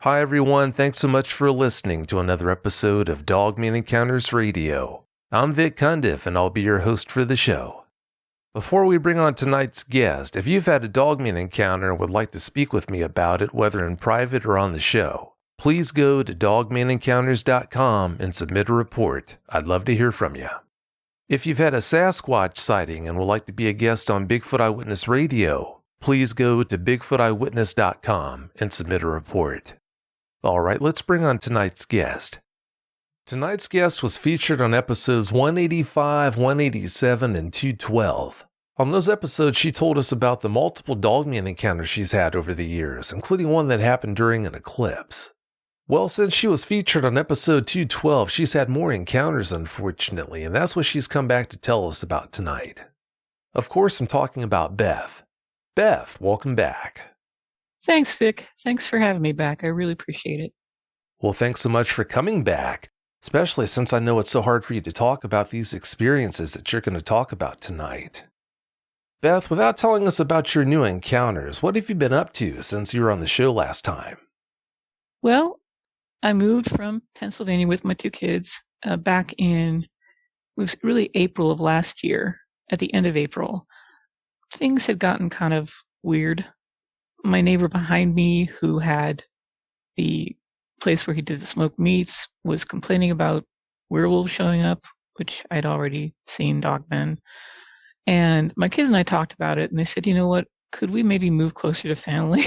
Hi everyone, thanks so much for listening to another episode of Dogman Encounters Radio. I'm Vic Cundiff and I'll be your host for the show. Before we bring on tonight's guest, if you've had a Dogman encounter and would like to speak with me about it, whether in private or on the show, please go to dogmanencounters.com and submit a report. I'd love to hear from you. If you've had a Sasquatch sighting and would like to be a guest on Bigfoot Eyewitness Radio, please go to bigfooteyewitness.com and submit a report. All right, let's bring on tonight's guest. Tonight's guest was featured on episodes 185, 187, and 212. On those episodes, she told us about the multiple Dogman encounters she's had over the years, including one that happened during an eclipse. Well, since she was featured on episode 212, she's had more encounters, unfortunately, and that's what she's come back to tell us about tonight. Of course, I'm talking about Beth. Beth, welcome back. Thanks, Vic. Thanks for having me back. I really appreciate it. Well, thanks so much for coming back, especially since I know it's so hard for you to talk about these experiences that you're going to talk about tonight. Beth, without telling us about your new encounters, what have you been up to since you were on the show last time? Well, I moved from Pennsylvania with my two kids back in, it was really April of last year, at the end of April. Things had gotten kind of weird. My neighbor behind me, who had the place where he did the smoked meats, was complaining about werewolves showing up, which I'd already seen Dogmen. And my kids and I talked about it, and they said, you know what, could we maybe move closer to family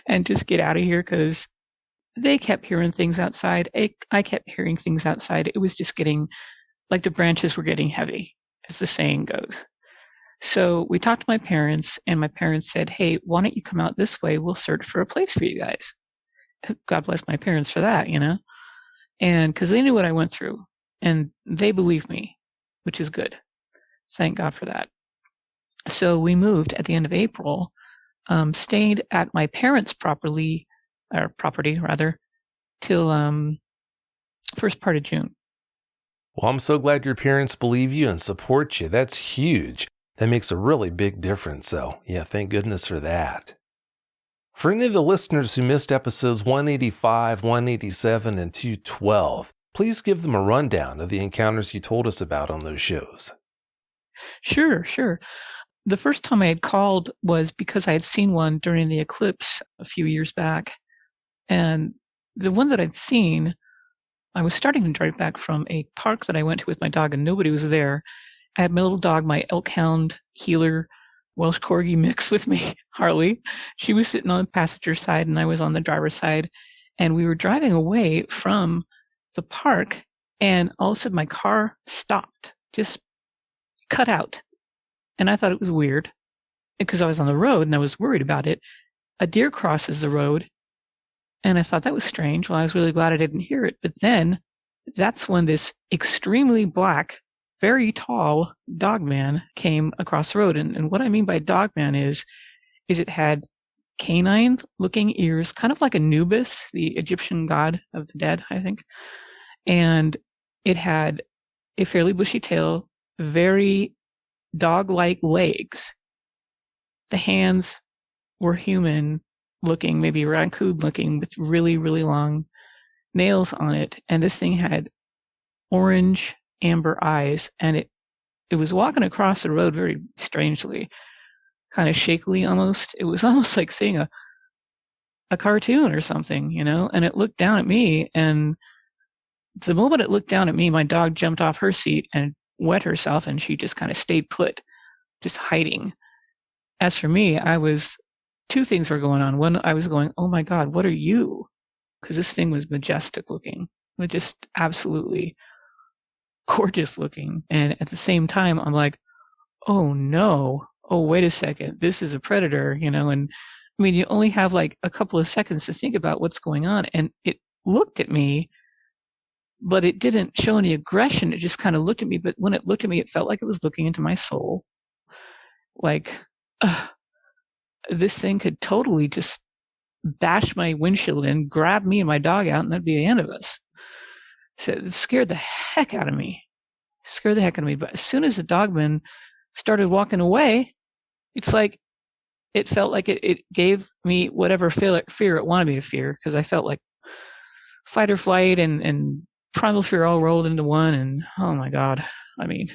and just get out of here? Because they kept hearing things outside. I kept hearing things outside. It was just getting, like the branches were getting heavy, as the saying goes. So we talked to my parents, and my parents said, hey, why don't you come out this way? We'll search for a place for you guys. God bless my parents for that, you know? And because they knew what I went through, and they believed me, which is good. Thank God for that. So we moved at the end of April, stayed at my parents' property, till first part of June. Well, I'm so glad your parents believe you and support you. That's huge. That makes a really big difference, so yeah, thank goodness for that. For any of the listeners who missed episodes 185, 187, and 212, please give them a rundown of the encounters you told us about on those shows. Sure. The first time I had called was because I had seen one during the eclipse a few years back. And the one that I'd seen, I was starting to drive back from a park that I went to with my dog, and nobody was there. I had my little dog, my elk hound healer Welsh Corgi mix with me, Harley. She was sitting on the passenger side and I was on the driver's side. And we were driving away from the park, and all of a sudden my car stopped, just cut out. And I thought it was weird because I was on the road and I was worried about it. A deer crosses the road, and I thought that was strange. Well, I was really glad I didn't hear it. But then that's when this extremely black, very tall Dogman came across the road. And what I mean by Dogman is it had canine-looking ears, kind of like Anubis, the Egyptian god of the dead, I think. And it had a fairly bushy tail, very dog-like legs. The hands were human-looking, maybe raccoon-looking, with really, really long nails on it. And this thing had orange amber eyes, and it was walking across the road very strangely, kind of shakily almost. It was almost like seeing a cartoon or something, you know. And it looked down at me, and the moment it looked down at me, my dog jumped off her seat and wet herself, and she just kind of stayed put, just hiding. As for me, two things were going on. One, I was going, oh my God, what are you? Because this thing was majestic looking, just absolutely gorgeous looking. And at the same time, I'm like, oh no, wait a second, this is a predator, you know. And I mean, you only have like a couple of seconds to think about what's going on. And it looked at me, but it didn't show any aggression. It just kind of looked at me. But when it looked at me, it felt like it was looking into my soul. Like, this thing could totally just bash my windshield in, grab me and my dog out, and that'd be the end of us. So it scared the heck out of me. But as soon as the Dogman started walking away, it's like it felt like it gave me whatever fear it wanted me to fear, because I felt like fight or flight and primal fear all rolled into one. And oh my God, I mean,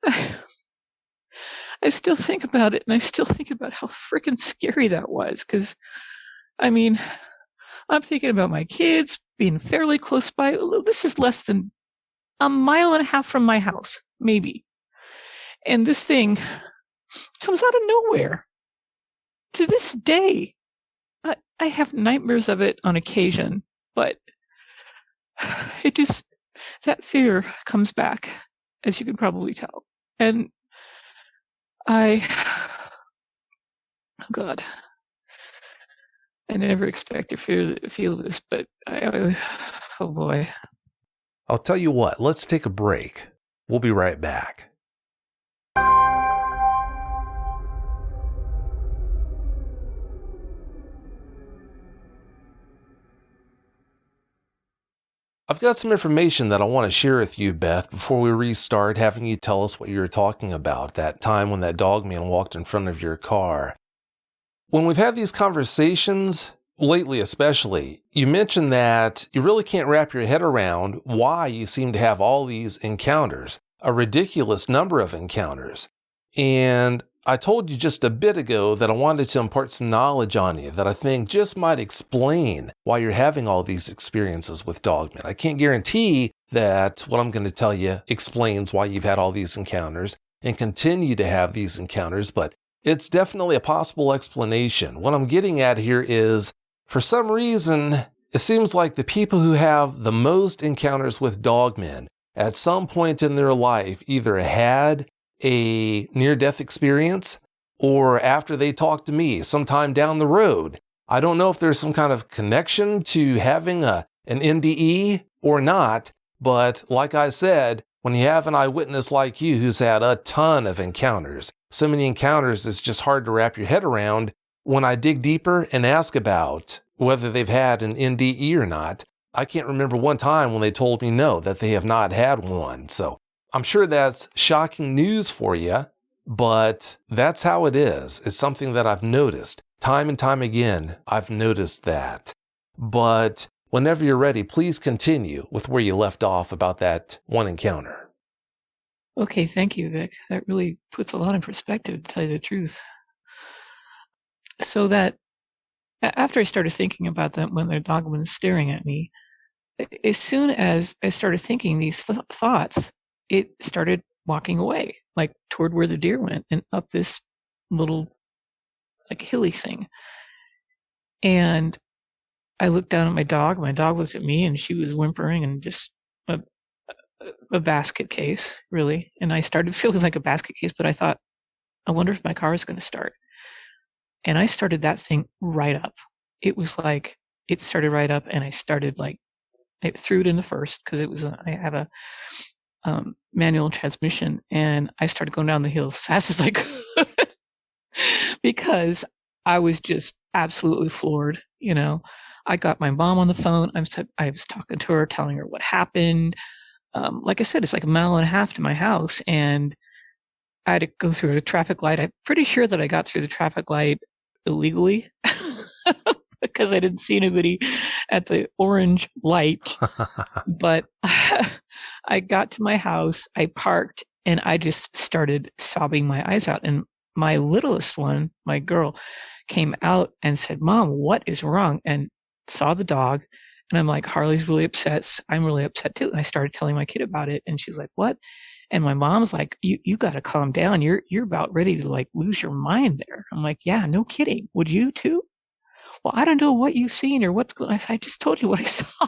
I still think about it, and I still think about how freaking scary that was. Because, I mean, I'm thinking about my kids being fairly close by. This is less than a mile and a half from my house, maybe. And this thing comes out of nowhere. To this day, I have nightmares of it on occasion, but it just, that fear comes back, as you can probably tell. And oh God, I never expect to feel this, but oh boy. I'll tell you what, let's take a break. We'll be right back. I've got some information that I want to share with you, Beth, before we restart having you tell us what you were talking about, that time when that dogman walked in front of your car. When we've had these conversations, lately especially, you mentioned that you really can't wrap your head around why you seem to have all these encounters, a ridiculous number of encounters. And I told you just a bit ago that I wanted to impart some knowledge on you that I think just might explain why you're having all these experiences with Dogman. I can't guarantee that what I'm going to tell you explains why you've had all these encounters and continue to have these encounters, but it's definitely a possible explanation. What I'm getting at here is, for some reason, it seems like the people who have the most encounters with Dogmen at some point in their life either had a near-death experience, or after they talk to me sometime down the road. I don't know if there's some kind of connection to having an NDE or not, but like I said, when you have an eyewitness like you who's had a ton of encounters, so many encounters it's just hard to wrap your head around. When I dig deeper and ask about whether they've had an NDE or not, I can't remember one time when they told me no, that they have not had one. So I'm sure that's shocking news for you, but that's how it is. It's something that I've noticed. Time and time again, I've noticed that. But whenever you're ready, please continue with where you left off about that one encounter. Okay, thank you, Vic. That really puts a lot in perspective, to tell you the truth. So that after I started thinking about that when the dog was staring at me, as soon as I started thinking these thoughts, it started walking away, like toward where the deer went and up this little like hilly thing. And I looked down at my dog. My dog looked at me, and she was whimpering and just a basket case, really. And I started feeling like a basket case, but I thought, I wonder if my car is going to start. And I started that thing right up. It was like, it started right up, and I started like, I threw it in the first because it was, I have a manual transmission, and I started going down the hill as fast as I could because I was just absolutely floored. You know, I got my mom on the phone. I was talking to her, telling her what happened. Like I said, it's like a mile and a half to my house, and I had to go through a traffic light. I'm pretty sure that I got through the traffic light illegally because I didn't see anybody at the orange light. But I got to my house, I parked, and I just started sobbing my eyes out. And my littlest one, my girl, came out and said, "Mom, what is wrong?" And saw the dog. And I'm like, "Harley's really upset. I'm really upset too." And I started telling my kid about it. And she's like, "What?" And my mom's like, you got to calm down. You're about ready to like lose your mind there. I'm like, "Yeah, no kidding. Would you too?" "Well, I don't know what you've seen or what's going on." I said, "I just told you what I saw."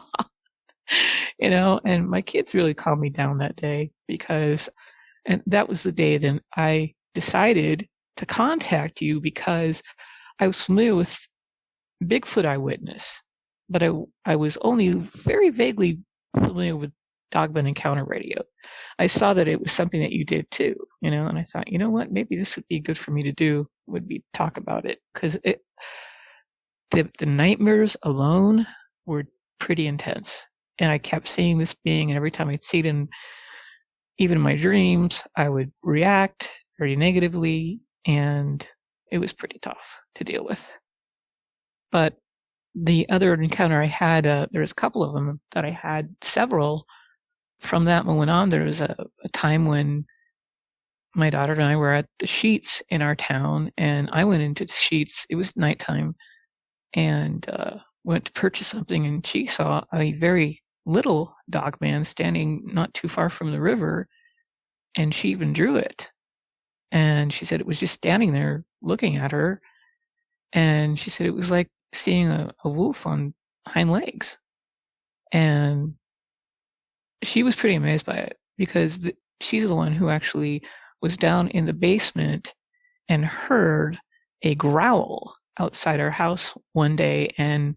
You know, and my kids really calmed me down that day and that was the day then I decided to contact you because I was familiar with Bigfoot Eyewitness, but I was only very vaguely familiar with Dogman Encounter Radio. I saw that it was something that you did too, you know, and I thought, you know what, maybe this would be good for me to do, would be talk about it, because the nightmares alone were pretty intense. And I kept seeing this being, and every time I'd see it even in my dreams, I would react very negatively. And it was pretty tough to deal with. But the other encounter I had, there was a couple of them that I had several. From that moment on, there was a time when my daughter and I were at the Sheets in our town, and I went into the Sheets. It was nighttime, and went to purchase something, and she saw a very little Dogman standing not too far from the river, and she even drew it. And she said it was just standing there looking at her, and she said it was like seeing a wolf on hind legs. And she was pretty amazed by it, because she's the one who actually was down in the basement and heard a growl outside our house one day, and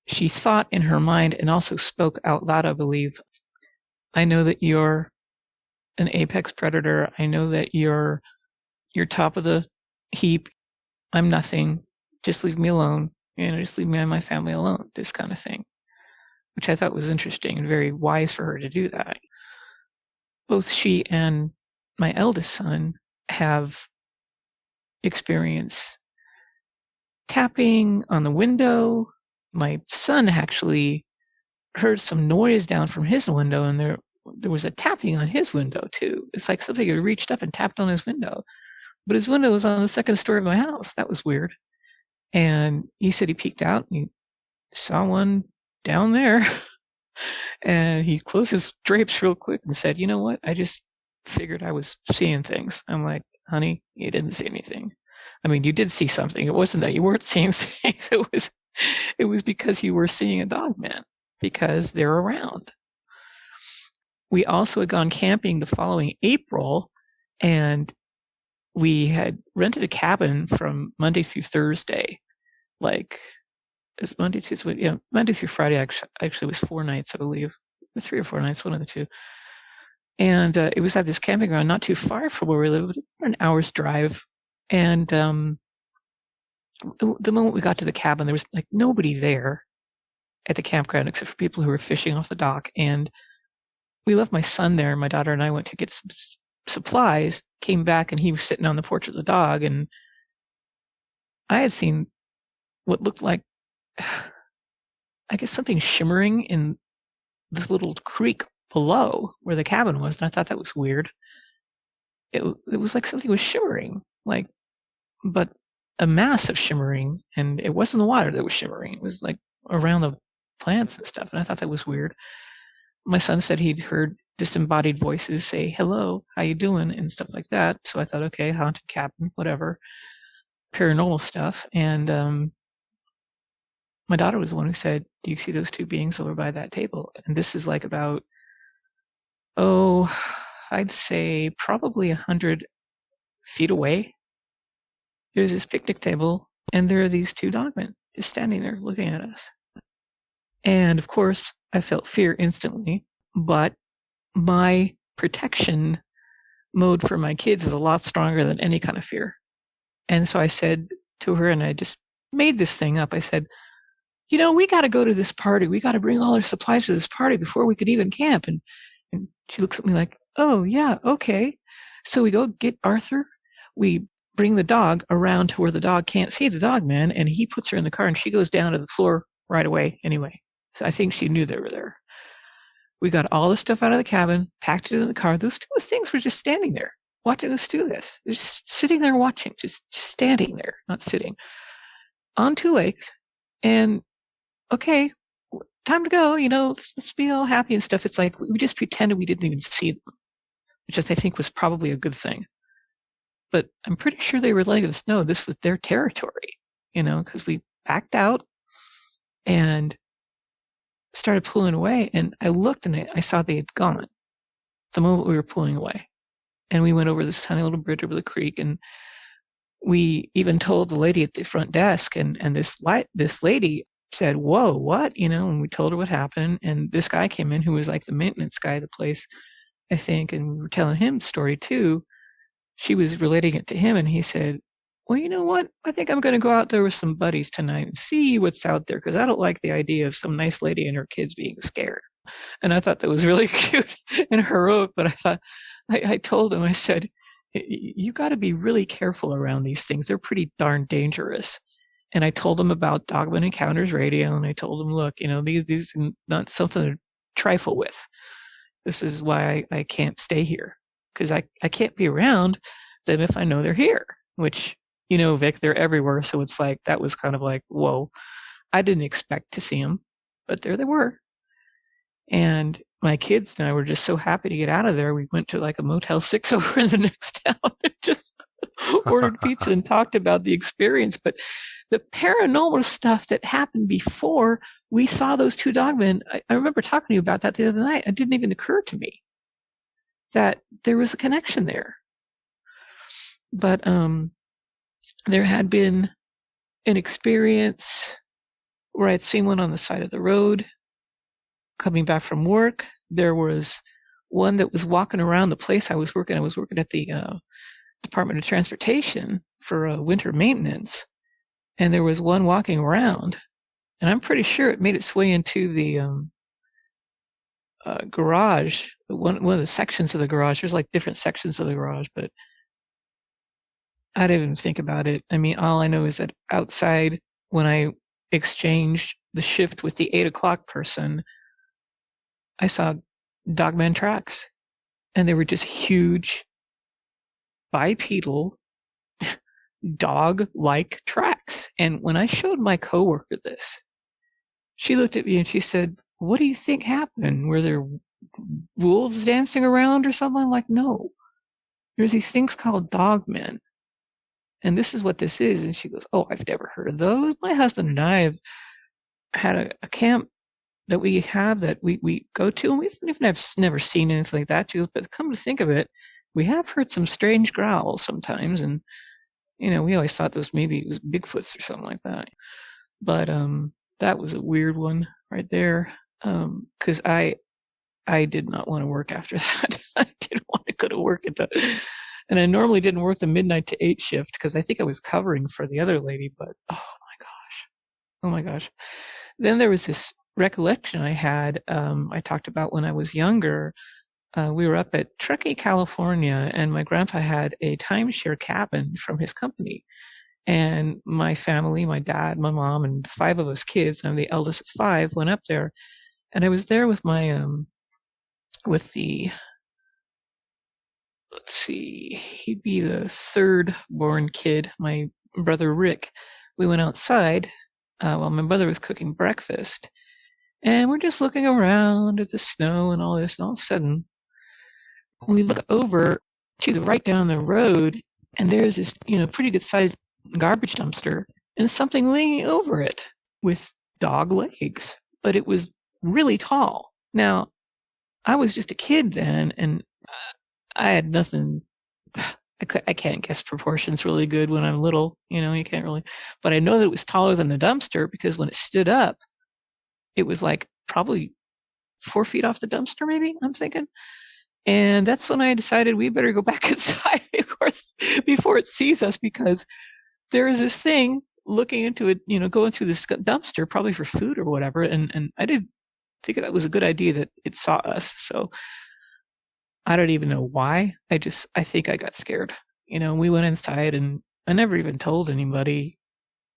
she thought in her mind, and also spoke out loud, I believe, I know that you're an apex predator. I know that you're top of the heap. I'm nothing. Just leave me alone. Just leave me and my family alone. This kind of thing, which I thought was interesting and very wise for her to do that. Both she and my eldest son have experienced tapping on the window. My son actually heard some noise down from his window, and there was a tapping on his window too. It's like somebody had reached up and tapped on his window, but his window was on the second story of my house. That was weird. And he said he peeked out and he saw one down there. And he closed his drapes real quick and said, "You know what? I just figured I was seeing things." I'm like, "Honey, you didn't see anything. I mean, you did see something. It wasn't that you weren't seeing things. It was because you were seeing a Dogman, because they're around." We also had gone camping the following April, and we had rented a cabin from Monday through Thursday. Like, it was Monday, Tuesday, Monday through Friday. Actually, it was 4 nights, I believe, 3 or 4 nights, one of the two. And it was at this camping ground not too far from where we lived, an hour's drive. And the moment we got to the cabin, there was like nobody there at the campground except for people who were fishing off the dock. And we left my son there. My daughter and I went to get some supplies, came back, and he was sitting on the porch with the dog. And I had seen what looked like, I guess, something shimmering in this little creek below where the cabin was. And I thought that was weird. It was like something was shimmering, like, but a mass of shimmering. And it wasn't the water that was shimmering. It was like around the plants and stuff. And I thought that was weird. My son said he'd heard disembodied voices say, "Hello, how you doing?" and stuff like that. So I thought, okay, haunted cabin, whatever, paranormal stuff. And my daughter was the one who said, "Do you see those two beings over by that table?" And this is like about, I'd say probably 100 feet away. There's this picnic table, and there are these two dogmen just standing there looking at us. And of course, I felt fear instantly, but my protection mode for my kids is a lot stronger than any kind of fear. And so I said to her, and I just made this thing up, I said, "We got to go to this party. We got to bring all our supplies to this party before we could even camp." And she looks at me like, "Oh, yeah, okay." So we go get Arthur. We bring the dog around to where the dog can't see the Dogman, and he puts her in the car, and she goes down to the floor right away anyway. So I think she knew they were there. We got all the stuff out of the cabin, packed it in the car. Those two things were just standing there, watching us do this. They're just sitting there watching, just standing there, not sitting, on 2 legs. And, okay, time to go, let's be all happy and stuff. It's like we just pretended we didn't even see them, which I think was probably a good thing. But I'm pretty sure they were letting us know this was their territory, because we backed out and started pulling away. And I looked, and I saw they had gone the moment we were pulling away. And we went over this tiny little bridge over the creek, and we even told the lady at the front desk, and this lady said, "Whoa, what?" And we told her what happened. And this guy came in who was like the maintenance guy of the place, I think, and we were telling him the story too. She was relating it to him, and he said, "Well, you know what? I think I'm going to go out there with some buddies tonight and see what's out there, because I don't like the idea of some nice lady and her kids being scared." And I thought that was really cute and heroic, but I thought, I told him, I said, you got to be really careful around these things. They're pretty darn dangerous. And I told them about Dogman Encounters Radio, and I told them, look, these are not something to trifle with. This is why I can't stay here, because I can't be around them if I know they're here, which, Vic, they're everywhere. So it's like, that was kind of like, whoa, I didn't expect to see them, but there they were. And my kids and I were just so happy to get out of there. We went to like a Motel 6 over in the next town and just ordered pizza and talked about the experience. But the paranormal stuff that happened before we saw those two dogmen, I remember talking to you about that the other night. It didn't even occur to me that there was a connection there. But there had been an experience where I'd seen one on the side of the road coming back from work. There was one that was walking around the place I was working. I was working at the Department of Transportation for winter maintenance. And there was one walking around. And I'm pretty sure it made its way into the garage, one of the sections of the garage. There's like different sections of the garage, but I didn't even think about it. I mean, all I know is that outside, when I exchanged the shift with the 8 o'clock person, I saw Dogman tracks, and they were just huge bipedal dog-like tracks. And when I showed my coworker this, she looked at me and she said, "What do you think happened? Were there wolves dancing around or something?" I'm like, no. There's these things called dogmen, and this is what this is. And she goes, "Oh, I've never heard of those. My husband and I have had a camp that we have that we go to, and we've never seen anything like that." She goes, "But come to think of it, we have heard some strange growls sometimes, and we always thought those maybe it was Bigfoots or something like that." But that was a weird one right there, because I did not want to work after that. I didn't want to go to work and I normally didn't work the midnight to 8 shift because I think I was covering for the other lady. But oh my gosh. Then there was this recollection I had. I talked about when I was younger. We were up at Truckee, California, and my grandpa had a timeshare cabin from his company. And my family, my dad, my mom, and 5 of us kids, I'm the eldest of 5, went up there. And I was there with my, let's see, he'd be the 3rd born kid, my brother Rick. We went outside while my mother was cooking breakfast. And we're just looking around at the snow and all this. And all of a sudden, we look over to the right down the road, and there's this, pretty good sized garbage dumpster and something leaning over it with dog legs. But it was really tall. Now, I was just a kid then, and I had nothing. I can't guess proportions really good when I'm little. You can't really. But I know that it was taller than the dumpster because when it stood up, it was like probably 4 feet off the dumpster, maybe, I'm thinking. And that's when I decided we better go back inside, of course, before it sees us, because there is this thing looking into it, going through this dumpster, probably for food or whatever. And I didn't think that was a good idea that it saw us. So I don't even know why. I think I got scared. We went inside, and I never even told anybody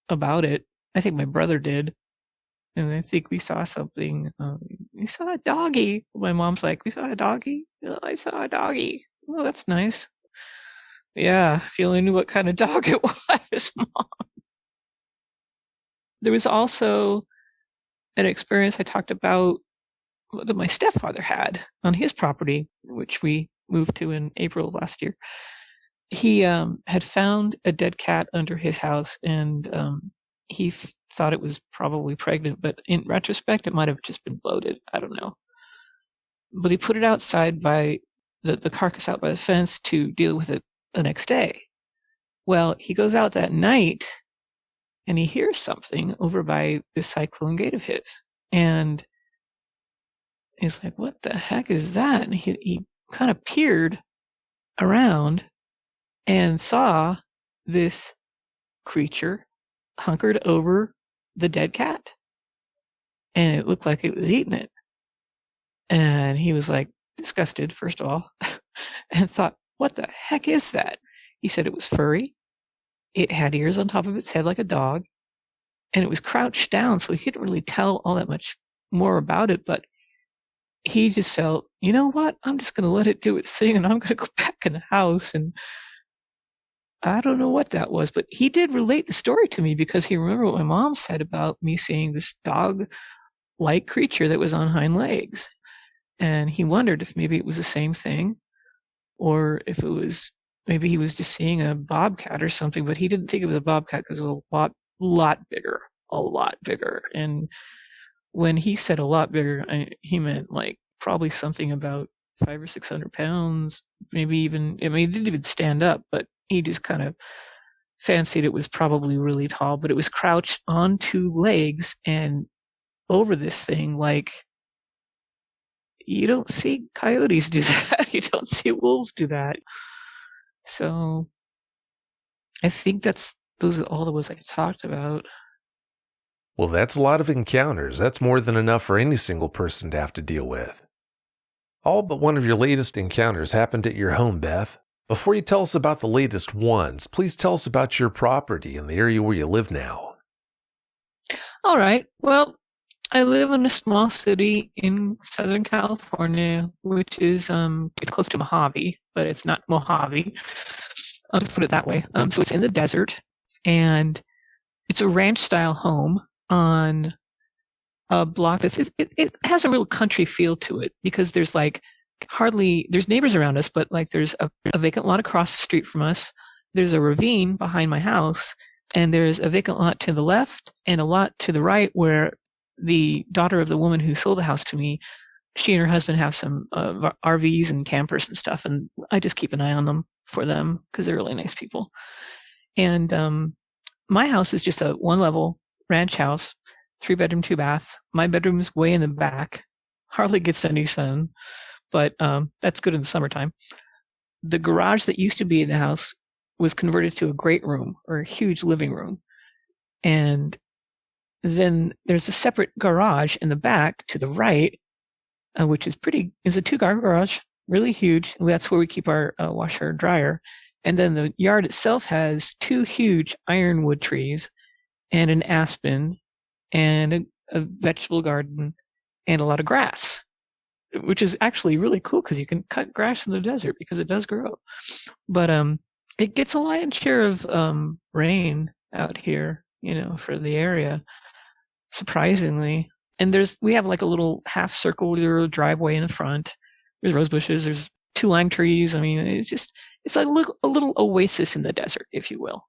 about it. I think my brother did. And I think we saw something. We saw a doggy. My mom's like, "We saw a doggy?" "I saw a doggy." "Oh, that's nice." "Yeah, if you only knew what kind of dog it was, Mom." There was also an experience I talked about that my stepfather had on his property, which we moved to in April of last year. He had found a dead cat under his house, and he thought it was probably pregnant, but in retrospect, it might have just been bloated. I don't know. But he put it outside by the carcass out by the fence to deal with it the next day. Well, he goes out that night, and he hears something over by this cyclone gate of his. And he's like, "What the heck is that?" And he kind of peered around and saw this creature hunkered over the dead cat. And it looked like it was eating it. And he was like disgusted, first of all, and thought, what the heck is that? He said it was furry. It had ears on top of its head like a dog, and it was crouched down, so he couldn't really tell all that much more about it, but he just felt, you know what? I'm just going to let it do its thing, and I'm going to go back in the house. And I don't know what that was, but he did relate the story to me because he remembered what my mom said about me seeing this dog-like creature that was on hind legs. And he wondered if maybe it was the same thing, or if it was, maybe he was just seeing a bobcat or something, but he didn't think it was a bobcat because it was a lot bigger. And when he said a lot bigger, he meant like probably something about 500 or 600 pounds, maybe even, I mean, it didn't even stand up, but he just kind of fancied it was probably really tall, but it was crouched on two legs and over this thing. Like, you don't see coyotes do that. You don't see wolves do that. So I think those are all the ones I talked about. Well, that's a lot of encounters. That's more than enough for any single person to have to deal with. All but one of your latest encounters happened at your home, Beth. Before you tell us about the latest ones, please tell us about your property and the area where you live now. All right. Well, I live in a small city in Southern California, which is it's close to Mojave, but it's not Mojave. I'll just put it that way. So it's in the desert, and it's a ranch-style home on a block it has a real country feel to it because there's like there's neighbors around us, but like there's a vacant lot across the street from us. There's a ravine behind my house, and there's a vacant lot to the left and a lot to the right where the daughter of the woman who sold the house to me, she and her husband have some RVs and campers and stuff, and I just keep an eye on them for them because they're really nice people. And my house is just a one-level ranch house, 3-bedroom, 2-bath. My bedroom's way in the back, hardly gets any sun, but that's good in the summertime. The garage that used to be in the house was converted to a great room, or a huge living room. And then there's a separate garage in the back to the right, which is a 2-car garage, really huge. That's where we keep our washer and dryer. And then the yard itself has 2 huge ironwood trees and an aspen and a vegetable garden and a lot of grass, which is actually really cool because you can cut grass in the desert because it does grow. But it gets a lion's share of rain out here, for the area, surprisingly. And we have like a little half circular driveway in the front. There's rose bushes. There's 2 lime trees. I mean, it's like a little oasis in the desert, if you will.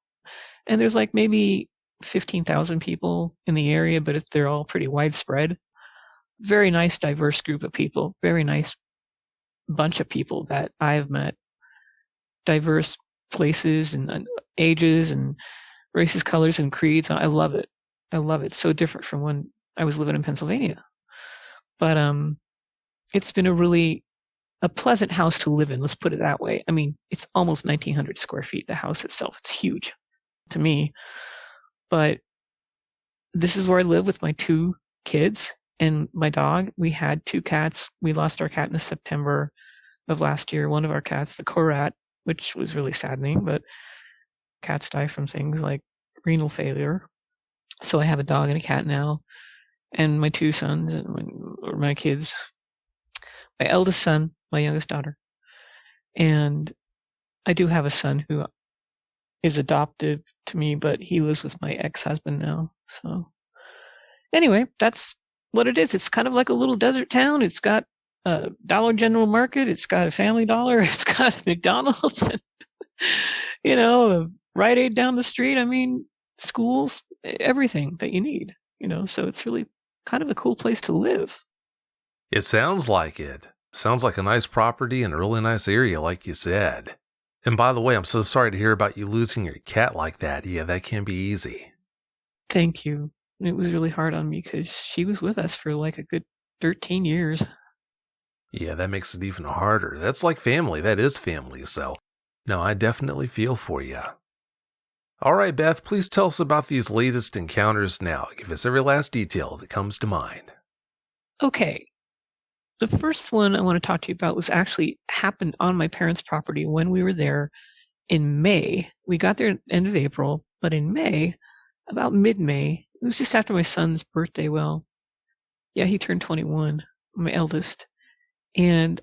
And there's like maybe 15,000 people in the area, but they're all pretty widespread. Very nice, diverse group of people. Very nice bunch of people that I've met. Diverse places and ages and races, colors, and creeds. I love it. It's so different from when I was living in Pennsylvania. But it's been a pleasant house to live in. Let's put it that way. I mean, it's almost 1,900 square feet. The house itself, it's huge to me. But this is where I live with my 2 kids and my dog. We had 2 cats. We lost our cat in September of last year. One of our cats, the Korat, which was really saddening, but cats die from things like renal failure. So I have a dog and a cat now, and my 2 sons, or my kids, my eldest son, my youngest daughter. And I do have a son who is adoptive to me, but he lives with my ex-husband now. So anyway, that's what it is. It's kind of like a little desert town. It's got a Dollar General Market. It's got a Family Dollar. It's got a McDonald's, and, a Rite Aid down the street. I mean, schools, everything that you need, so it's really kind of a cool place to live. It sounds like it. Sounds like a nice property and a really nice area, like you said. And by the way, I'm so sorry to hear about you losing your cat like that. Yeah, that can be easy. Thank you. It was really hard on me because she was with us for like a good 13 years. Yeah, that makes it even harder. That's like family. That is family. So, no, I definitely feel for you. All right, Beth, please tell us about these latest encounters now. Give us every last detail that comes to mind. Okay. the first one I want to talk to you about was actually happened on my parents' property when we were there in May. We got there at the end of April, but in May, about mid-May, it was just after my son's birthday. Well, yeah, he turned 21, my eldest. And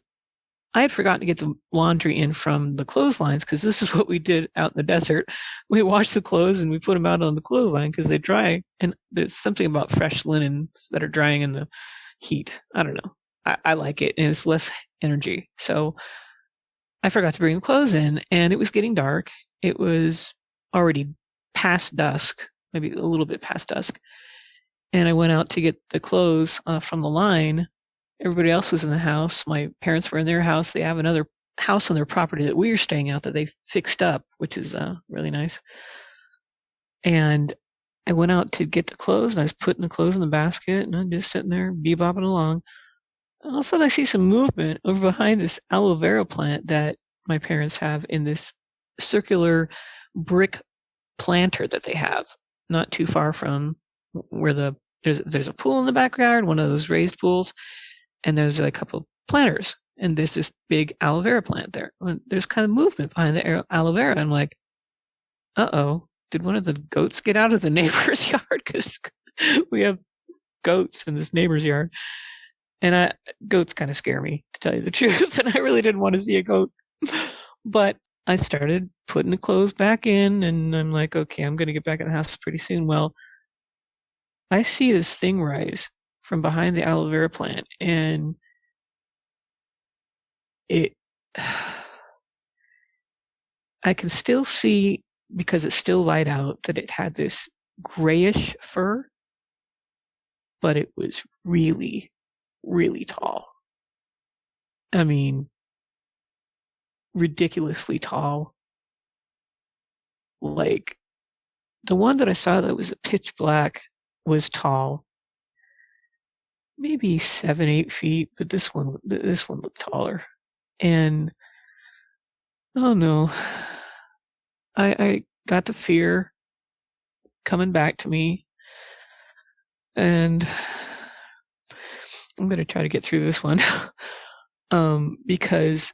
I had forgotten to get the laundry in from the clotheslines because this is what we did out in the desert. We washed the clothes and we put them out on the clothesline because they dry. And there's something about fresh linens that are drying in the heat. I don't know. I like it, and it's less energy. So I forgot to bring the clothes in, and it was getting dark. It was already past dusk, maybe a little bit past dusk. And I went out to get the clothes from the line. Everybody else was in the house. My parents were in their house. They have another house on their property that we were staying at that they fixed up, which is really nice. And I went out to get the clothes, and I was putting the clothes in the basket, and I'm just sitting there bebopping along. All of a sudden, I see some movement over behind this aloe vera plant that my parents have in this circular brick planter that they have not too far from where there's a pool in the backyard, one of those raised pools, and there's a couple of planters, and there's this big aloe vera plant there. And there's kind of movement behind the aloe vera. I'm like, uh-oh, did one of the goats get out of the neighbor's yard? Because we have goats in this neighbor's yard. And goats kind of scare me, to tell you the truth, and I really didn't want to see a goat. But I started putting the clothes back in, and I'm like, okay, I'm going to get back in the house pretty soon. Well, I see this thing rise from behind the aloe vera plant, and I can still see, because it's still light out, that it had this grayish fur, but it was really, really tall. I mean, ridiculously tall. Like, the one that I saw that was pitch black was tall. Maybe 7-8 feet, but this one looked taller. And, oh no, I got the fear coming back to me, and I'm going to try to get through this one. Because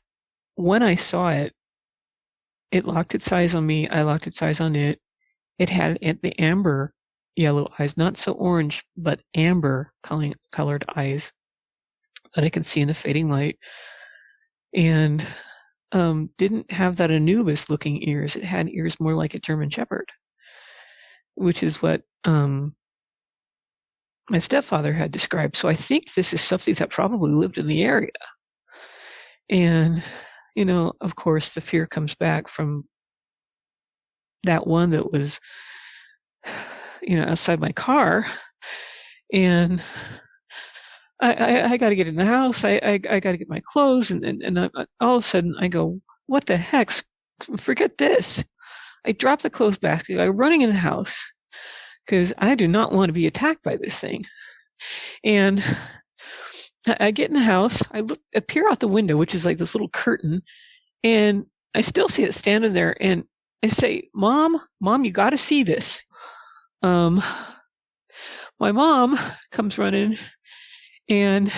when I saw it, it locked its eyes on me. I locked its eyes on it. It had the amber yellow eyes, not so orange, but amber colored eyes that I can see in the fading light. And didn't have that Anubis looking ears. It had ears more like a German Shepherd, which is what my stepfather had described. So I think this is something that probably lived in the area. And, you know, of course, the fear comes back from that one that was, you know, outside my car. And I got to get in the house. I got to get my clothes. And all of a sudden I go, what the heck? Forget this. I drop the clothes basket. I'm running in the house because I do not want to be attacked by this thing. And I get in the house. I peer out the window, which is like this little curtain, and I still see it standing there. And I say, Mom, you got to see this. My mom comes running, and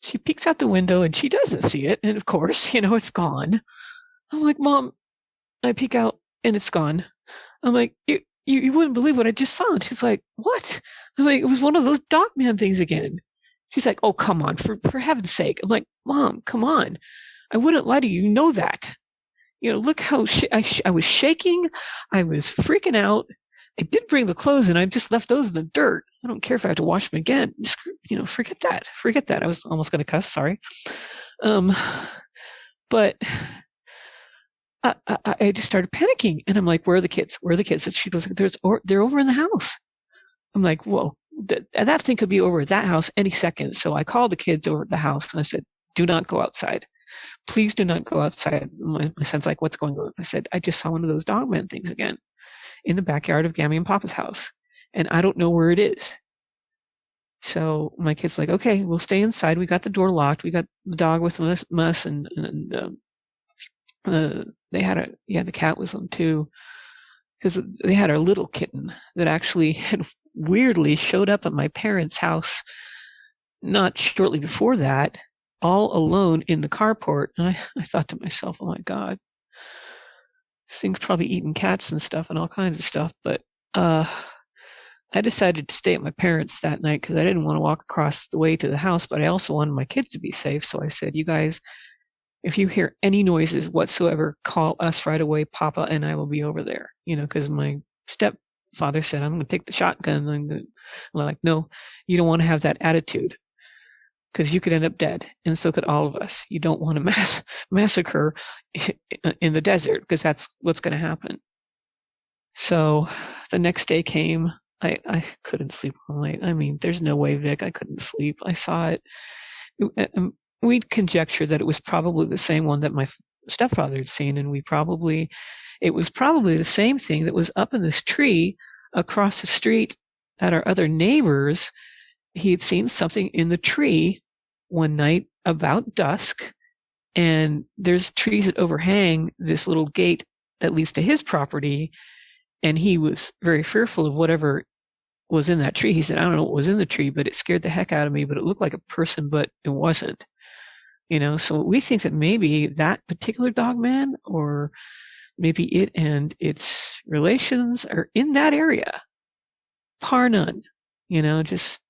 she peeks out the window, and she doesn't see it. And of course, you know, it's gone. I'm like, Mom, I peek out, and it's gone. I'm like, you wouldn't believe what I just saw. And she's like, what? I'm like, it was one of those Dogman things again. She's like, oh, come on, for heaven's sake. I'm like, Mom, come on. I wouldn't lie to you. You know that. You know, look how I was shaking. I was freaking out. I did bring the clothes, and I just left those in the dirt. I don't care if I have to wash them again. Just, you know, forget that. Forget that. I was almost going to cuss. Sorry. But I just started panicking, and I'm like, where are the kids? Where are the kids? And she was like, they're over in the house. I'm like, whoa, that thing could be over at that house any second. So I called the kids over at the house, and I said, do not go outside. Please do not go outside. My son's like, what's going on? I said, I just saw one of those Dogman things again in the backyard of Gammy and Papa's house, and I don't know where it is. So my kid's like, okay, we'll stay inside. We got the door locked. We got the dog with us, and they had the cat with them too, because they had our little kitten that actually had weirdly showed up at my parents' house not shortly before that, all alone in the carport. And I thought to myself, oh my God, this thing's probably eating cats and stuff and all kinds of stuff. But I decided to stay at my parents' that night because I didn't want to walk across the way to the house, but I also wanted my kids to be safe. So I said, you guys, if you hear any noises whatsoever, call us right away. Papa and I will be over there, because my stepfather said, I'm going to take the shotgun. I'm like, no, you don't want to have that attitude because you could end up dead. And so could all of us. You don't want to massacre in the desert because that's what's going to happen. So the next day came. I couldn't sleep all night. I mean, there's no way, Vic, I couldn't sleep. I saw it. We'd conjecture that it was probably the same one that my stepfather had seen, and it was probably the same thing that was up in this tree across the street at our other neighbors. He had seen something in the tree one night about dusk, and there's trees that overhang this little gate that leads to his property, and he was very fearful of whatever was in that tree. He said, I don't know what was in the tree, but it scared the heck out of me, but it looked like a person, but it wasn't. So we think that maybe that particular Dogman, or maybe it and its relations, are in that area. Par none, just.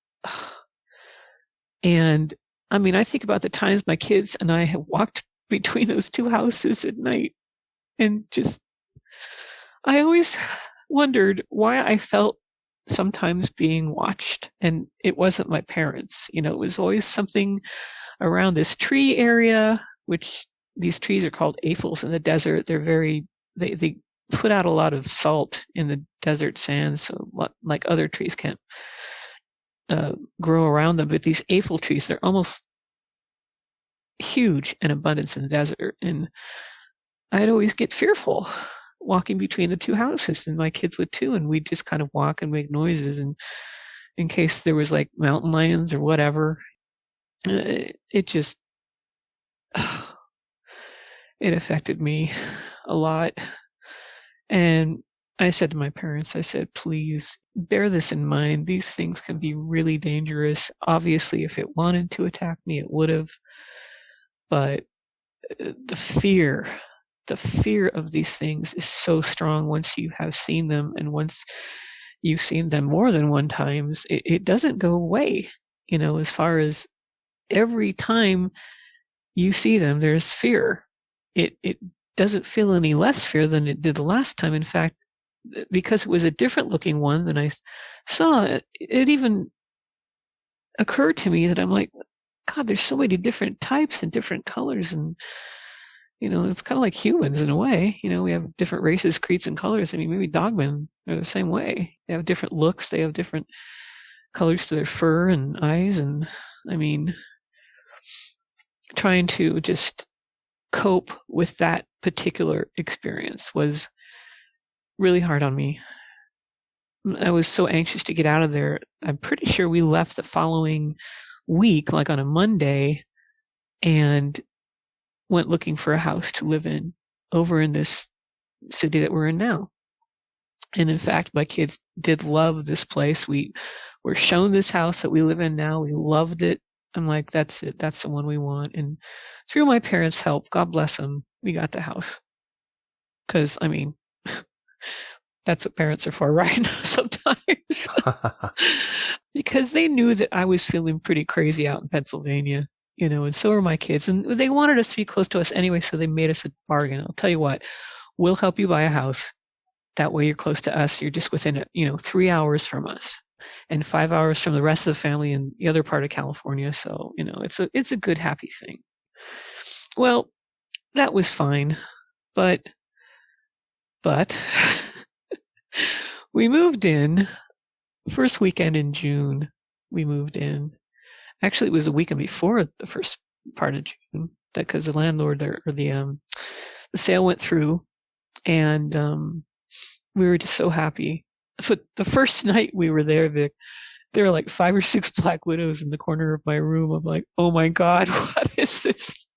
And I mean, I think about the times my kids and I have walked between those two houses at night, and just, I always wondered why I felt sometimes being watched, and it wasn't my parents. It was always something around this tree area, which these trees are called aphels in the desert. They put out a lot of salt in the desert sand, so like other trees can't grow around them. But these aphel trees, they're almost huge in abundance in the desert, and I'd always get fearful walking between the two houses, and my kids would too, and we'd just kind of walk and make noises, and in case there was like mountain lions or whatever. It just it affected me a lot. And I said to my parents, I said, please bear this in mind. These things can be really dangerous. Obviously, if it wanted to attack me, it would have. But the fear of these things is so strong once you have seen them, and once you've seen them more than one times, it doesn't go away. As far as every time you see them, there's fear. It doesn't feel any less fear than it did the last time. In fact, because it was a different looking one than I saw, it even occurred to me that I'm like, God, there's so many different types and different colors, and it's kind of like humans in a way. We have different races, creeds, and colors. I mean, maybe Dogmen are the same way. They have different looks. They have different colors to their fur and eyes. And I mean, trying to just cope with that particular experience was really hard on me. I was so anxious to get out of there. I'm pretty sure we left the following week, like on a Monday, and went looking for a house to live in over in this city that we're in now. And in fact, my kids did love this place. We were shown this house that we live in now. We loved it. I'm like, that's it. That's the one we want. And through my parents' help, God bless them, we got the house. Because, I mean, that's what parents are for, right? Sometimes. Because they knew that I was feeling pretty crazy out in Pennsylvania, and so are my kids. And they wanted us to be close to us anyway, so they made us a bargain. I'll tell you what, we'll help you buy a house. That way you're close to us. You're just within 3 hours from us and 5 hours from the rest of the family in the other part of California. So, it's a good, happy thing. Well, that was fine. But we moved in first weekend in June. We moved in. Actually, it was a weekend before the first part of June, because the landlord or the sale went through, and we were just so happy. But the first night we were there, Vic, there were like 5 or 6 black widows in the corner of my room. I'm like, oh my God, what is this?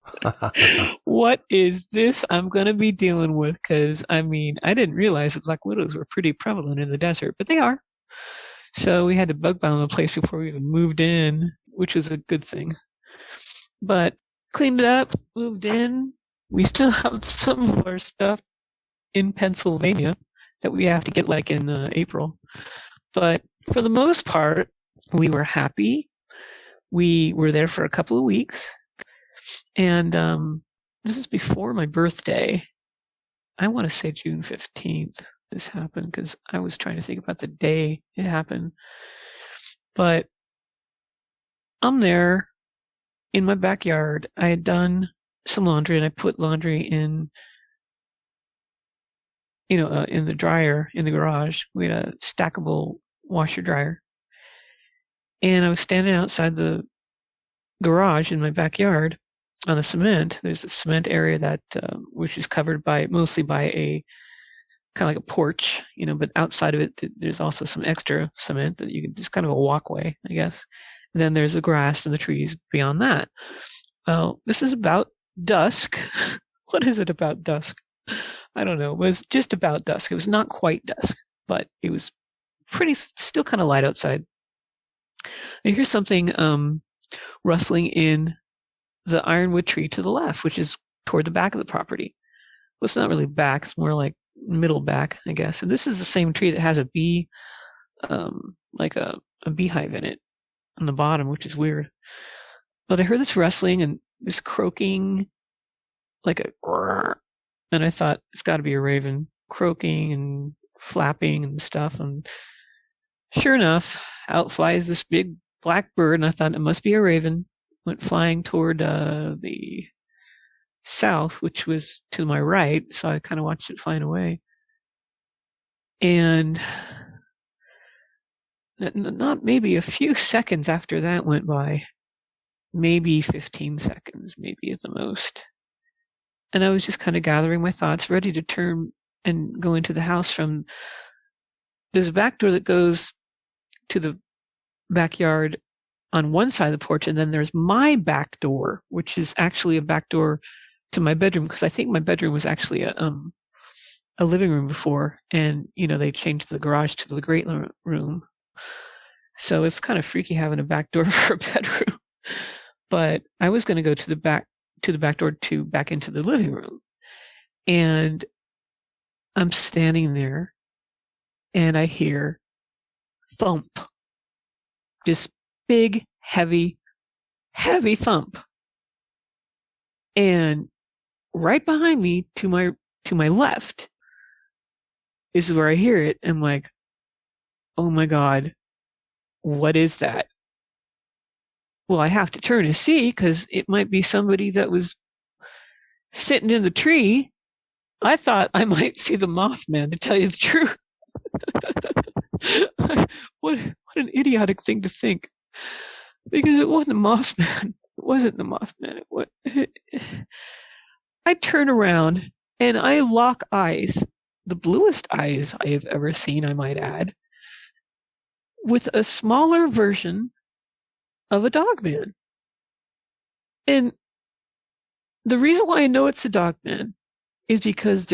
What is this I'm going to be dealing with? Because, I mean, I didn't realize that black widows were pretty prevalent in the desert, but they are. So we had to bug bound the place before we even moved in. which was a good thing. But cleaned it up, moved in. We still have some of our stuff in Pennsylvania that we have to get like in April. But for the most part, we were happy. We were there for a couple of weeks. And this is before my birthday. I want to say June 15th this happened because I was trying to think about the day it happened. But I'm there in my backyard. I had done some laundry and I put laundry in, in the dryer in the garage. We had a stackable washer dryer. And I was standing outside the garage in my backyard on the cement. There's a cement area that, which is covered mostly by a kind of like a porch, but outside of it, there's also some extra cement that you can just kind of a walkway, I guess. And then there's the grass and the trees beyond that. Well, this is about dusk. What is it about dusk? I don't know. It was just about dusk. It was not quite dusk, but it was still kind of light outside. I hear something rustling in the ironwood tree to the left, which is toward the back of the property. Well, it's not really back. It's more like middle back, I guess. And this is the same tree that has a bee, like a beehive in it on the bottom, which is weird. But I heard this rustling and this croaking, like and I thought it's got to be a raven croaking and flapping and stuff. And sure enough, out flies this big black bird, and I thought it must be a raven. Went flying toward the south, which was to my right, so I kind of watched it flying away. And not maybe a few seconds after that went by, maybe 15 seconds, maybe at the most. And I was just kind of gathering my thoughts, ready to turn and go into the house there's a back door that goes to the backyard on one side of the porch, and then there's my back door, which is actually a back door to my bedroom, because I think my bedroom was actually a living room before, and they changed the garage to the great room. So it's kind of freaky having a back door for a bedroom. But I was going to go to the back door to back into the living room, and I'm standing there, and I hear thump, just big, heavy thump. And right behind me to my left is where I hear it. I'm like, oh my God, what is that? Well, I have to turn and see because it might be somebody that was sitting in the tree. I thought I might see the Mothman, to tell you the truth. What an idiotic thing to think. Because it wasn't the Mothman. It wasn't the Mothman. I turn around and I lock eyes, the bluest eyes I have ever seen, I might add, with a smaller version of a Dogman. And the reason why I know it's a Dogman is because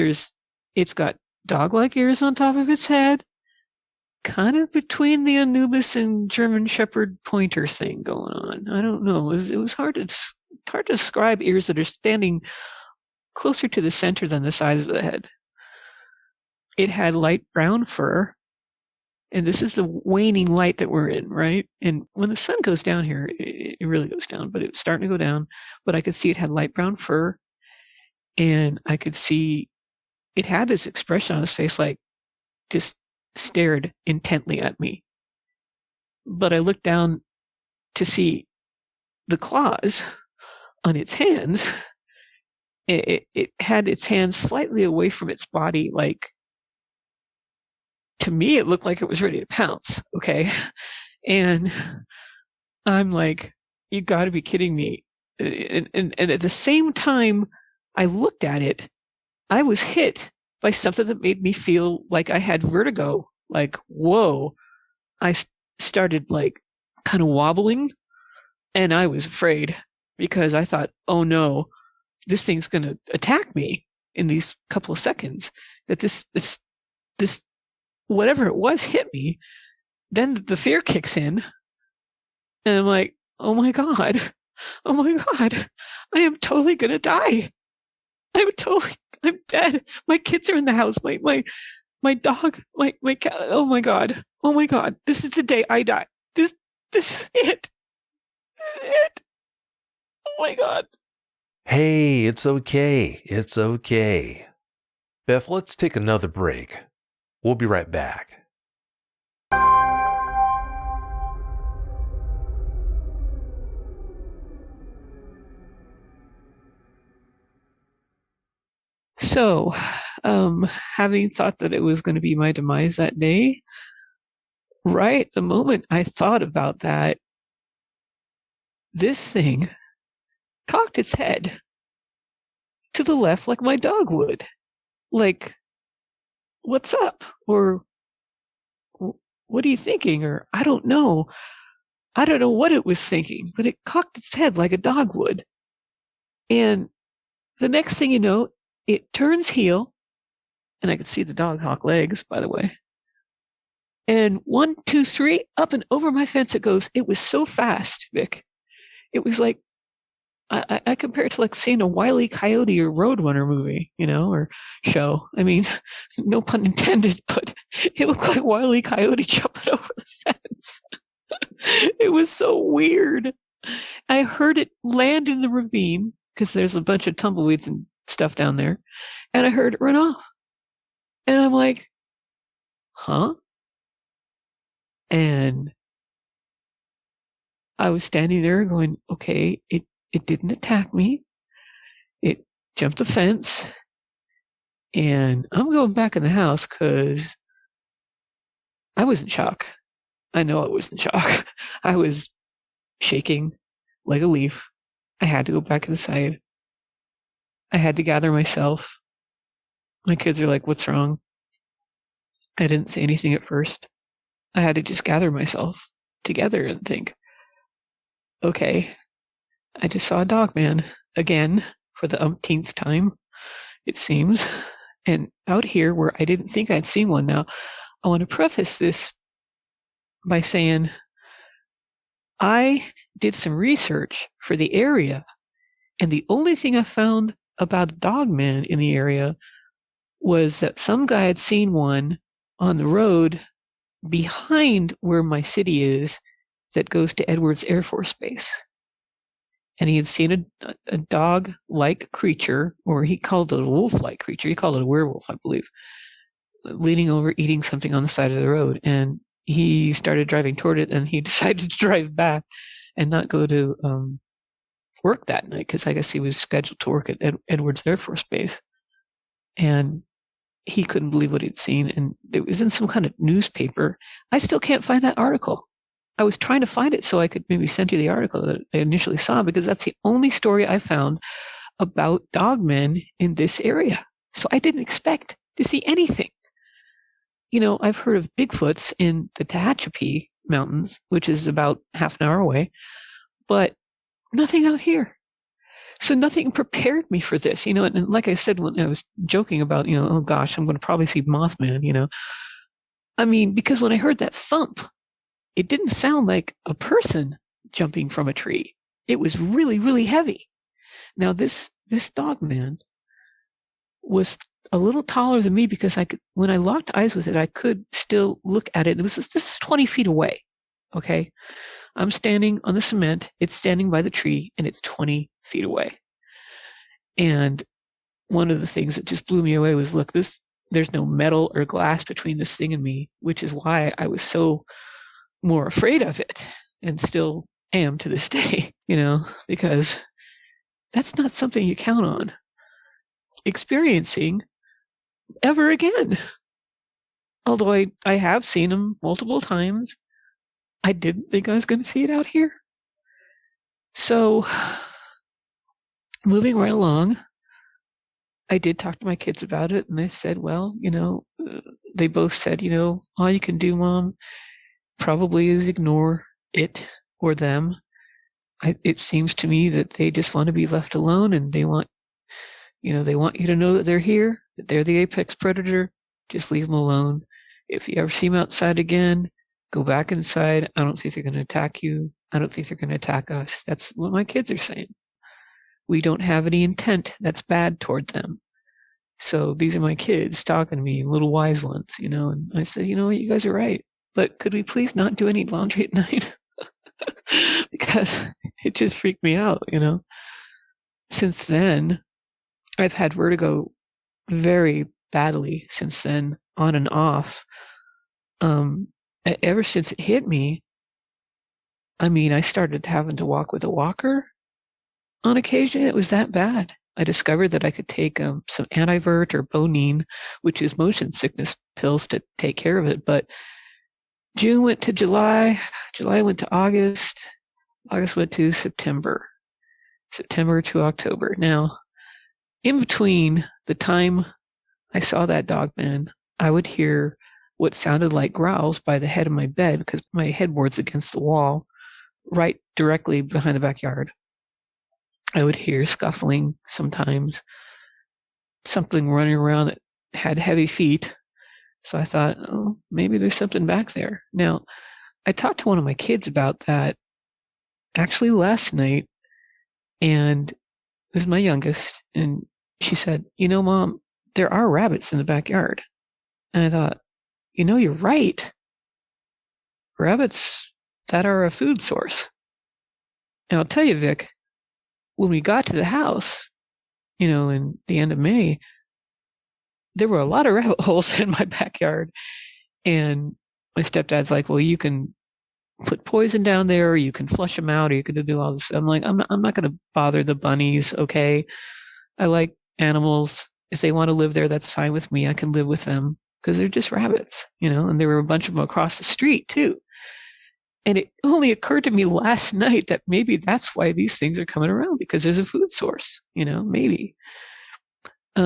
it's got dog-like ears on top of its head, kind of between the Anubis and German Shepherd pointer thing going on. I don't know. It was hard to describe ears that are standing closer to the center than the sides of the head. It had light brown fur, and this is the waning light that we're in, right? And when the sun goes down here, it really goes down, but it was starting to go down. But I could see it had light brown fur, and I could see it had this expression on its face, like just stared intently at me. But I looked down to see the claws on its hands. It had its hands slightly away from its body, like, to me, it looked like it was ready to pounce. Okay. And I'm like, you got to be kidding me. And at the same time I looked at it, I was hit by something that made me feel like I had vertigo. Like, whoa. I started like kind of wobbling, and I was afraid because I thought, oh no, this thing's going to attack me in these couple of seconds. That this whatever it was hit me. Then the fear kicks in, and I'm like, oh my God, oh my God, I am totally going to die. I'm dead. My kids are in the house. My dog, my cat. Oh my God. Oh my God. This is the day I die. This is it. This is it. Oh my God. Hey, it's okay. It's okay. Beth, let's take another break. We'll be right back. So, having thought that it was going to be my demise that day, right the moment I thought about that, this thing cocked its head to the left like my dog would. Like, what's up? Or, what are you thinking? Or, I don't know. I don't know what it was thinking, but it cocked its head like a dog would. And the next thing you know, it turns heel, and I could see the dog hawk legs, by the way. And 1, 2, 3, up and over my fence it goes. It was so fast, Vic. It was like, I compare it to like seeing a Wile E. Coyote or Roadrunner movie, or show. I mean, no pun intended, but it looked like Wile E. Coyote jumping over the fence. It was so weird. I heard it land in the ravine because there's a bunch of tumbleweeds and stuff down there, and I heard it run off. And I'm like, huh? And I was standing there going, okay, it didn't attack me. It jumped the fence. And I'm going back in the house because I was in shock. I know I was in shock. I was shaking like a leaf. I had to go back inside. I had to gather myself. My kids are like, what's wrong? I didn't say anything at first. I had to just gather myself together and think, okay, I just saw a Dogman again for the umpteenth time, it seems. And out here where I didn't think I'd seen one now, I want to preface this by saying I did some research for the area, and the only thing I found about a Dogman in the area was that some guy had seen one on the road behind where my city is that goes to Edwards Air Force Base. And he had seen a dog-like creature, or he called it a wolf-like creature. He called it a werewolf, I believe, leaning over, eating something on the side of the road. And he started driving toward it, and he decided to drive back and not go to work that night because I guess he was scheduled to work at Edwards Air Force Base. And he couldn't believe what he'd seen, and it was in some kind of newspaper. I still can't find that article. I was trying to find it so I could maybe send you the article that I initially saw, because that's the only story I found about dogmen in this area. So I didn't expect to see anything. I've heard of Bigfoots in the Tehachapi Mountains, which is about half an hour away, but nothing out here. So nothing prepared me for this, and like I said, when I was joking about, oh gosh, I'm going to probably see Mothman, I mean, because when I heard that thump, it didn't sound like a person jumping from a tree. It was really, really heavy. Now this Dogman was a little taller than me because when I locked eyes with it, I could still look at it. This is 20 feet away. Okay. I'm standing on the cement. It's standing by the tree, and it's 20 feet away. And one of the things that just blew me away was, look, there's no metal or glass between this thing and me, which is why I was so more afraid of it, and still am to this day, because that's not something you count on experiencing ever again. Although I have seen them multiple times, I didn't think I was going to see it out here. So, moving right along, I did talk to my kids about it, and they said, well, they both said, all you can do, Mom, probably is ignore it or them. It seems to me that they just want to be left alone, and they want you to know that they're here, that they're the apex predator. Just leave them alone. If you ever see them outside again, go back inside. I don't think they're going to attack you. I don't think they're going to attack us. That's what my kids are saying. We don't have any intent that's bad toward them. So these are my kids talking to me, little wise ones, And I said, you know what, you guys are right. But could we please not do any laundry at night? Because it just freaked me out, Since then, I've had vertigo very badly since then, on and off. Ever since it hit me, I started having to walk with a walker on occasion. It was that bad. I discovered that I could take some Antivert or Bonine, which is motion sickness pills, to take care of it. But June went to July, July went to August, August went to September to October. Now, in between the time I saw that Dogman, I would hear what sounded like growls by the head of my bed, because my headboard's against the wall, right directly behind the backyard. I would hear scuffling sometimes, something running around that had heavy feet. So I thought, oh, maybe there's something back there. Now, I talked to one of my kids about that actually last night, and this is my youngest, and she said, Mom, there are rabbits in the backyard. And I thought, you're right. Rabbits that are a food source. And I'll tell you, Vic, when we got to the house, in the end of May, there were a lot of rabbit holes in my backyard. And my stepdad's like, well, you can put poison down there, or you can flush them out, or you can do all this. I'm like, I'm not going to bother the bunnies, okay? I like animals. If they want to live there, that's fine with me. I can live with them, because they're just rabbits, and there were a bunch of them across the street, too. And it only occurred to me last night that maybe that's why these things are coming around, because there's a food source, maybe.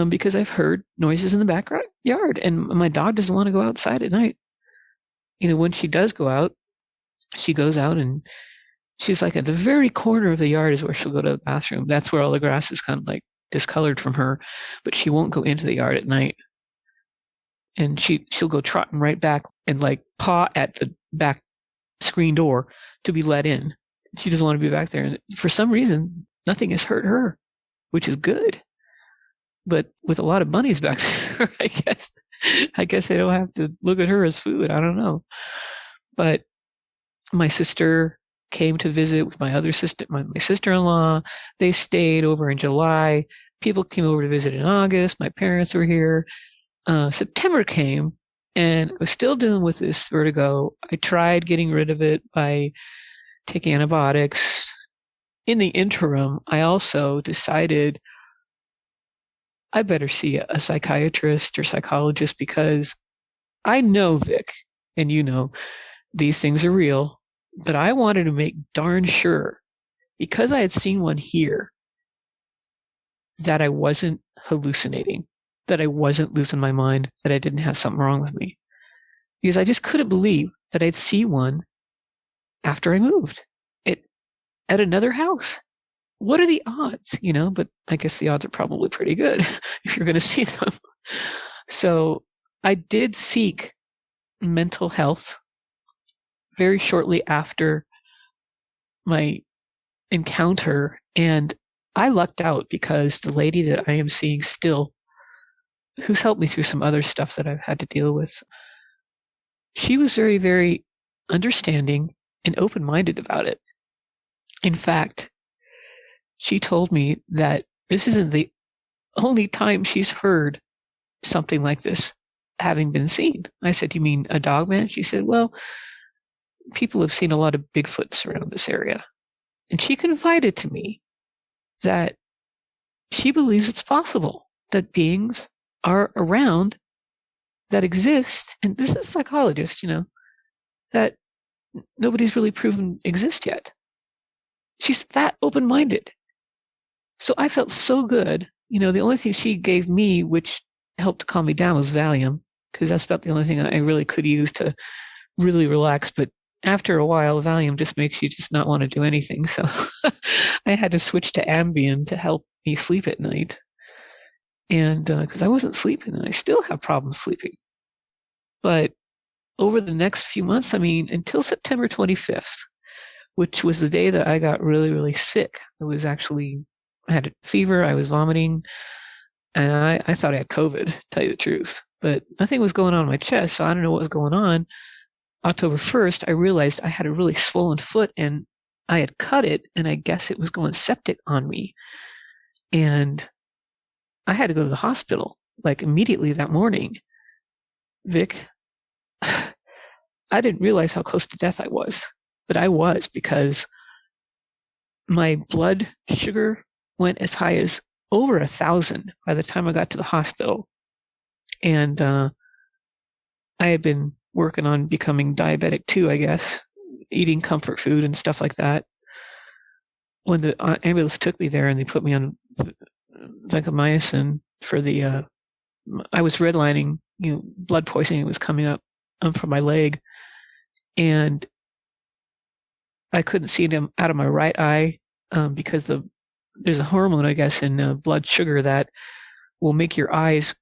Because I've heard noises in the backyard, and my dog doesn't want to go outside at night. When she does go out, she goes out and she's like at the very corner of the yard is where she'll go to the bathroom. That's where all the grass is kind of like discolored from her, but she won't go into the yard at night. And she'll go trotting right back and like paw at the back screen door to be let in. She doesn't want to be back there. And for some reason, nothing has hurt her, which is good. But with a lot of bunnies back there, I guess I don't have to look at her as food. I don't know. But my sister came to visit with my other sister, my sister-in-law. They stayed over in July. People came over to visit in August. My parents were here. September came, and I was still dealing with this vertigo. I tried getting rid of it by taking antibiotics. In the interim, I also decided I better see a psychiatrist or psychologist, because I know, Vic, and these things are real, but I wanted to make darn sure, because I had seen one here, that I wasn't hallucinating, that I wasn't losing my mind, that I didn't have something wrong with me. Because I just couldn't believe that I'd see one after I moved at another house. What are the odds, But I guess the odds are probably pretty good if you're going to see them. So I did seek mental health very shortly after my encounter, and I lucked out, because the lady that I am seeing still, who's helped me through some other stuff that I've had to deal with, she was very, very understanding and open-minded about it. In fact, she told me that this isn't the only time she's heard something like this having been seen. I said, you mean a Dogman? She said, well, people have seen a lot of Bigfoots around this area. And she confided to me that she believes it's possible that beings are around that exist. And this is a psychologist, that nobody's really proven exist yet. She's that open-minded. So I felt so good. The only thing she gave me, which helped calm me down, was Valium, because that's about the only thing I really could use to really relax. But after a while, Valium just makes you just not want to do anything. So I had to switch to Ambien to help me sleep at night. And because I wasn't sleeping, and I still have problems sleeping. But over the next few months, until September 25th, which was the day that I got really, really sick. I had a fever, I was vomiting, and I thought I had COVID, to tell you the truth. But nothing was going on in my chest, so I don't know what was going on. October 1st, I realized I had a really swollen foot, and I had cut it, and I guess it was going septic on me. And I had to go to the hospital, like immediately that morning. Vic, I didn't realize how close to death I was, but I was, because my blood sugar went as high as over 1,000 by the time I got to the hospital. And I had been working on becoming diabetic too, I guess, eating comfort food and stuff like that. When the ambulance took me there and they put me on vancomycin for I was redlining, blood poisoning was coming up from my leg, and I couldn't see them out of my right eye because there's a hormone, I guess, in blood sugar that will make your eyes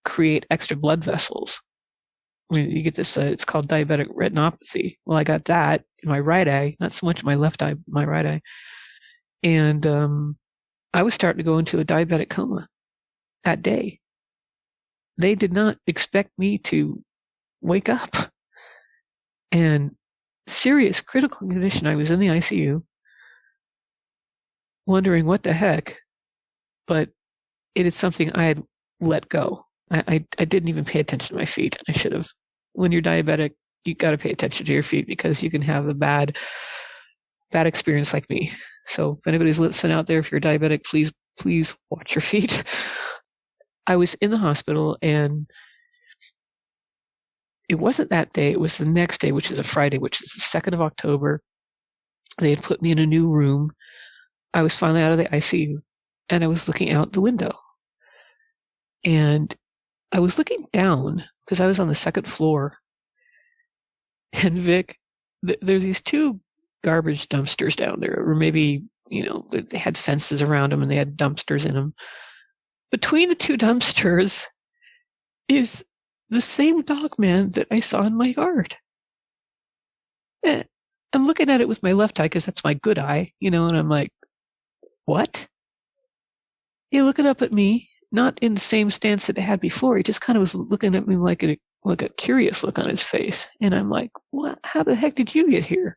create extra blood vessels. When you get this, it's called diabetic retinopathy. Well, I got that in my right eye, not so much my left eye, my right eye. And I was starting to go into a diabetic coma that day. They did not expect me to wake up. And serious critical condition. I was in the ICU, wondering what the heck, but it is something I had let go. I didn't even pay attention to my feet. I should have. When you're diabetic, you got to pay attention to your feet, because you can have a bad experience like me. So if anybody's listening out there, if you're diabetic, please watch your feet. I was in the hospital, and it wasn't that day. It was the next day, which is a Friday, which is the 2nd of October. They had put me in a new room. I was finally out of the ICU, and I was looking out the window. And I was looking down because I was on the 2nd floor. And Vic, there's these 2 garbage dumpsters down there, or maybe, they had fences around them and they had dumpsters in them. Between the 2 dumpsters is the same Dogman that I saw in my yard. I'm looking at it with my left eye because that's my good eye, and I'm like, what? He looking up at me, not in the same stance that it had before. He just kind of was looking at me like a curious look on his face. And I'm like, what? How the heck did you get here?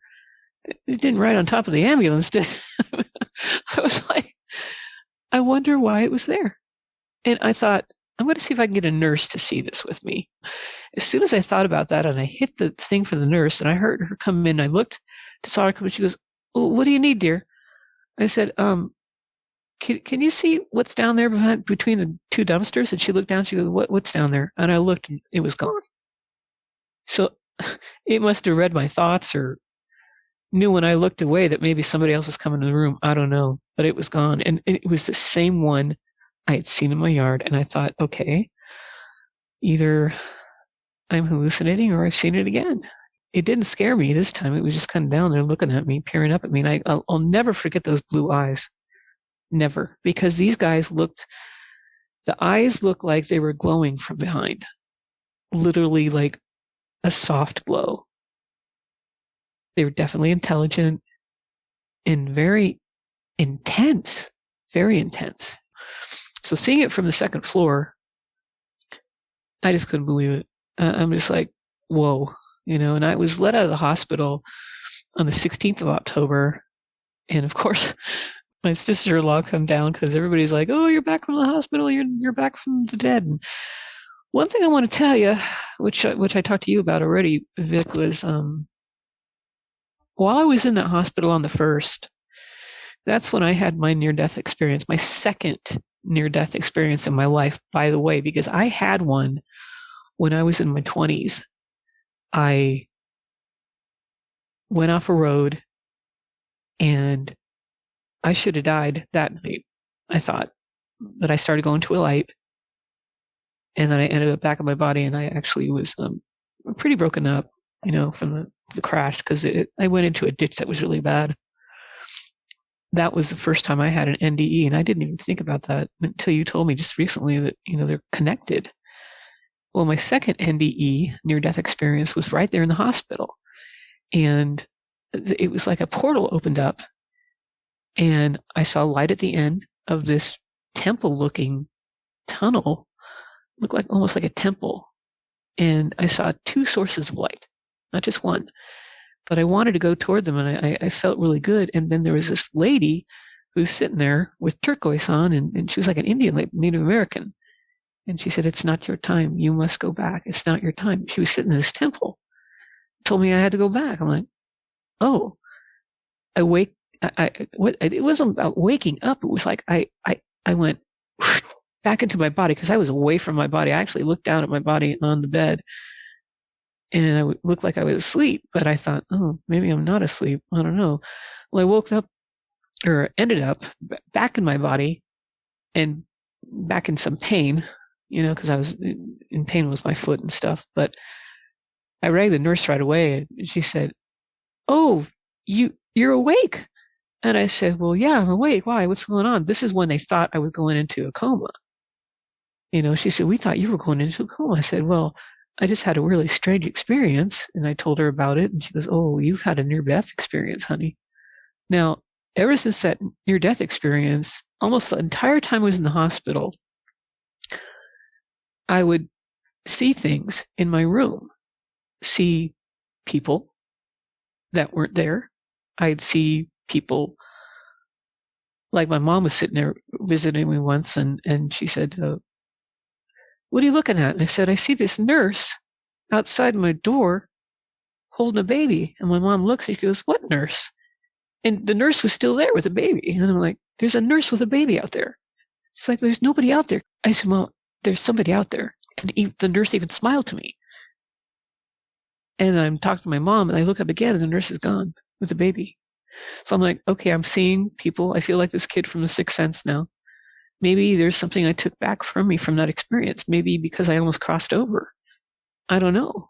It didn't ride on top of the ambulance, did it? I was like, I wonder why it was there. And I thought, I'm going to see if I can get a nurse to see this with me. As soon as I thought about that, and I hit the thing for the nurse, and I heard her come in, I looked, saw her come in, she goes, oh, what do you need, dear? I said, can you see what's down there between the 2 dumpsters? And she looked down, she goes, what's down there? And I looked, and it was gone. So it must have read my thoughts, or knew when I looked away that maybe somebody else was coming in the room. I don't know, but it was gone. And it was the same one I had seen in my yard. And I thought, okay, either I'm hallucinating or I've seen it again. It didn't scare me this time. It was just kind of down there looking at me, peering up at me. And I'll never forget those blue eyes. Never. Because these guys the eyes looked like they were glowing from behind. Literally like a soft glow. They were definitely intelligent and very intense. Very intense. So seeing it from the 2nd floor, I just couldn't believe it. I'm just like, whoa, and I was let out of the hospital on the 16th of October. And of course, my sister-in-law come down because everybody's like, oh, you're back from the hospital. You're back from the dead. And one thing I want to tell you, which I talked to you about already, Vic, was while I was in that hospital on the 1st, that's when I had my near-death experience, my second near-death experience in my life, by the way, because I had one when I was in my 20s. I went off a road, and I should have died that night, I thought. But I started going to a light, and then I ended up back in my body, and I actually was pretty broken up, from the crash, because I went into a ditch that was really bad. That was the first time I had an NDE, and I didn't even think about that until you told me just recently that, they're connected. Well, my second NDE, near-death experience, was right there in the hospital. And it was like a portal opened up, and I saw light at the end of this temple-looking tunnel. Looked like almost like a temple. And I saw two sources of light, not just one. But I wanted to go toward them, and I felt really good. And then there was this lady who's sitting there with turquoise on, and she was like an Indian, like Native American. And she said, "It's not your time. You must go back. It's not your time." She was sitting in this temple, told me I had to go back. I'm like, oh, I wake. It wasn't about waking up. It was like I went back into my body because I was away from my body. I actually looked down at my body on the bed, and I looked like I was asleep. But I thought, oh, maybe I'm not asleep. I don't know. Well, I woke up, or ended up back in my body, and back in some pain, because I was in pain with my foot and stuff. But I rang the nurse right away, and she said, "Oh, you're awake." And I said, "Well, yeah, I'm awake. Why? What's going on?" This is when they thought I was going into a coma. She said, "We thought you were going into a coma." I said, "Well, I just had a really strange experience." And I told her about it. And she goes, "Oh, you've had a near-death experience, honey." Now, ever since that near-death experience, almost the entire time I was in the hospital, I would see things in my room, see people that weren't there. I'd see people, like my mom was sitting there visiting me once, and she said, "What are you looking at?" And I said, "I see this nurse outside my door holding a baby." And my mom looks and she goes, "What nurse?" And the nurse was still there with a baby. And I'm like, "There's a nurse with a baby out there." She's like, "There's nobody out there." I said, "Well, there's somebody out there." And the nurse even smiled to me. And I'm talking to my mom, and I look up again, and the nurse is gone with the baby. So I'm like, okay, I'm seeing people. I feel like this kid from The Sixth Sense now. Maybe there's something I took back from me from that experience. Maybe because I almost crossed over. I don't know.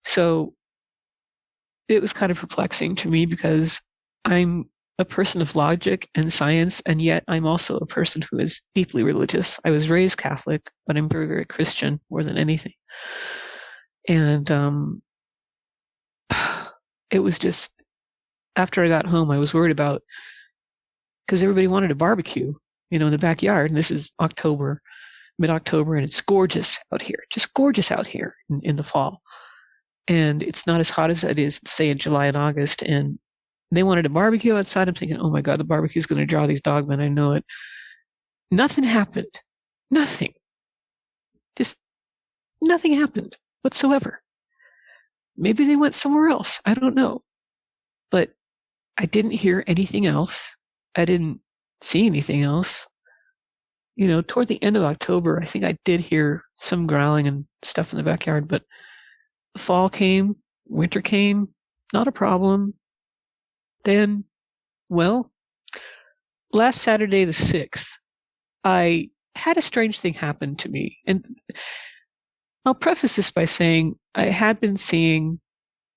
So it was kind of perplexing to me because I'm a person of logic and science, and yet I'm also a person who is deeply religious. I was raised Catholic, but I'm very, very Christian more than anything. And it was just, after I got home, I was worried about, because everybody wanted a barbecue, in the backyard. And this is October, mid-October, and it's gorgeous out here, just gorgeous out here in the fall. And it's not as hot as it is, say, in July and August. And they wanted a barbecue outside. I'm thinking, oh my God, the barbecue is going to draw these dogmen. I know it. Nothing happened. Nothing. Just nothing happened whatsoever. Maybe they went somewhere else. I don't know. But I didn't hear anything else. I didn't see anything else. Toward the end of October, I think I did hear some growling and stuff in the backyard, but fall came, winter came, not a problem. Then, well, last Saturday the 6th, I had a strange thing happen to me. And I'll preface this by saying I had been seeing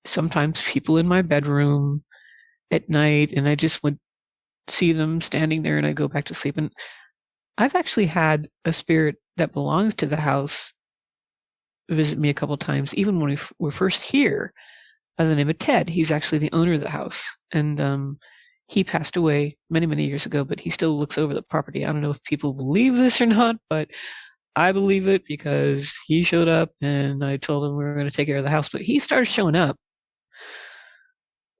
sometimes people in my bedroom at night, and I just would see them standing there, and I'd go back to sleep. And I've actually had a spirit that belongs to the house visit me a couple of times, even when we were first here, by the name of Ted. He's actually the owner of the house. And he passed away many, many years ago, but he still looks over the property. I don't know if people believe this or not, but I believe it because he showed up, and I told him we were going to take care of the house. But he started showing up,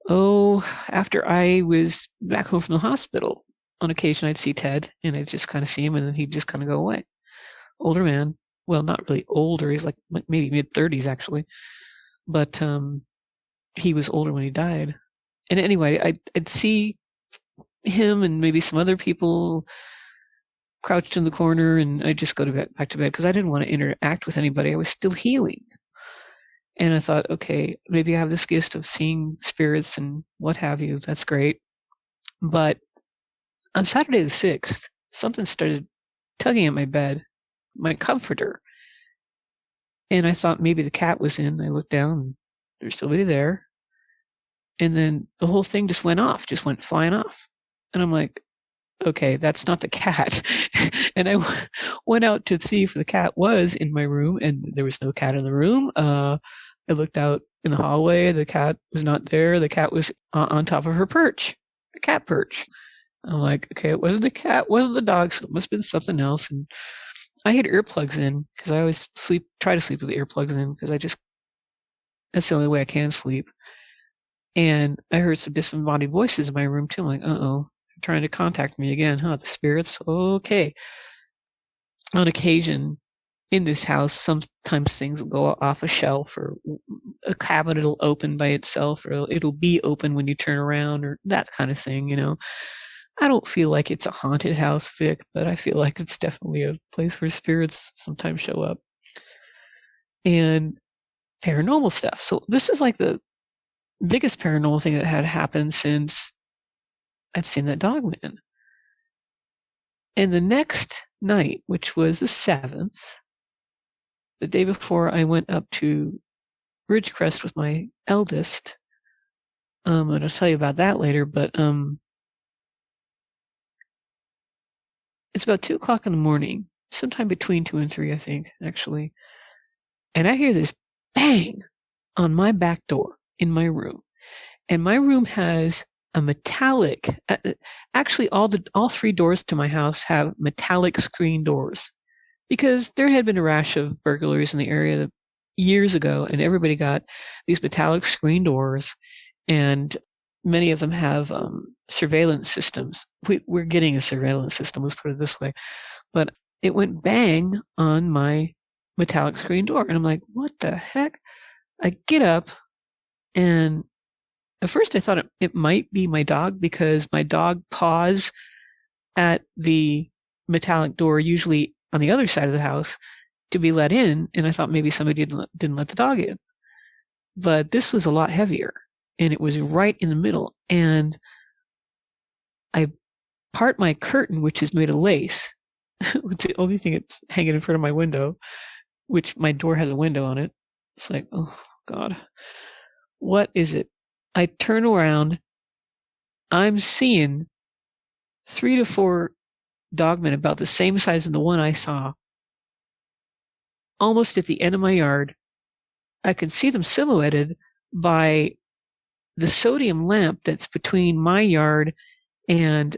after I was back home from the hospital. On occasion, I'd see Ted, and I'd just kind of see him, and then he'd just kind of go away. Older man. Well, not really older. He's like maybe mid-30s, actually. But he was older when he died. And anyway, I'd see him and maybe some other people crouched in the corner, and I'd just go back to bed because I didn't want to interact with anybody. I was still healing. And I thought, okay, maybe I have this gift of seeing spirits and what have you. That's great. But on Saturday the 6th, something started tugging at my bed, my comforter. And I thought maybe the cat was in. I looked down, and there's nobody there. And then the whole thing just went flying off. And I'm like, okay, that's not the cat. And I went out to see if the cat was in my room, and there was no cat in the room. I looked out in the hallway. The cat was not there. The cat was on top of her perch, the cat perch. I'm like, okay, it wasn't the cat, it wasn't the dog, so it must have been something else. And I had earplugs in because I always try to sleep with the earplugs in because that's the only way I can sleep. And I heard some disembodied voices in my room too. I'm like, uh-oh, they're trying to contact me again, huh? The spirits? Okay. On occasion, in this house, sometimes things will go off a shelf, or a cabinet will open by itself, or it'll be open when you turn around, or that kind of thing, you know. I don't feel like it's a haunted house, Vic, but I feel like it's definitely a place where spirits sometimes show up. And paranormal stuff. So this is like the biggest paranormal thing that had happened since I'd seen that Dogman. And the next night, which was the 7th, the day before I went up to Ridgecrest with my eldest, and I'll tell you about that later, but it's about 2 o'clock in the morning, sometime between 2 and 3, I think, actually. And I hear this bang on my back door in my room. And my room has a metallic, actually all 3 doors to my house have metallic screen doors, because there had been a rash of burglaries in the area years ago, and everybody got these metallic screen doors, and many of them have surveillance systems. We're getting a surveillance system, let's put it this way. But it went bang on my metallic screen door, and I'm like, what the heck? I get up, and at first I thought it might be my dog, because my dog paws at the metallic door, usually on the other side of the house, to be let in, and I thought maybe somebody didn't let the dog in. But this was a lot heavier, and it was right in the middle, and I part my curtain, which is made of lace. It's the only thing that's hanging in front of my window, which my door has a window on it. It's like, oh God, what is it? I turn around, I'm seeing 3 to 4 dogmen about the same size as the one I saw, almost at the end of my yard. I can see them silhouetted by the sodium lamp that's between my yard and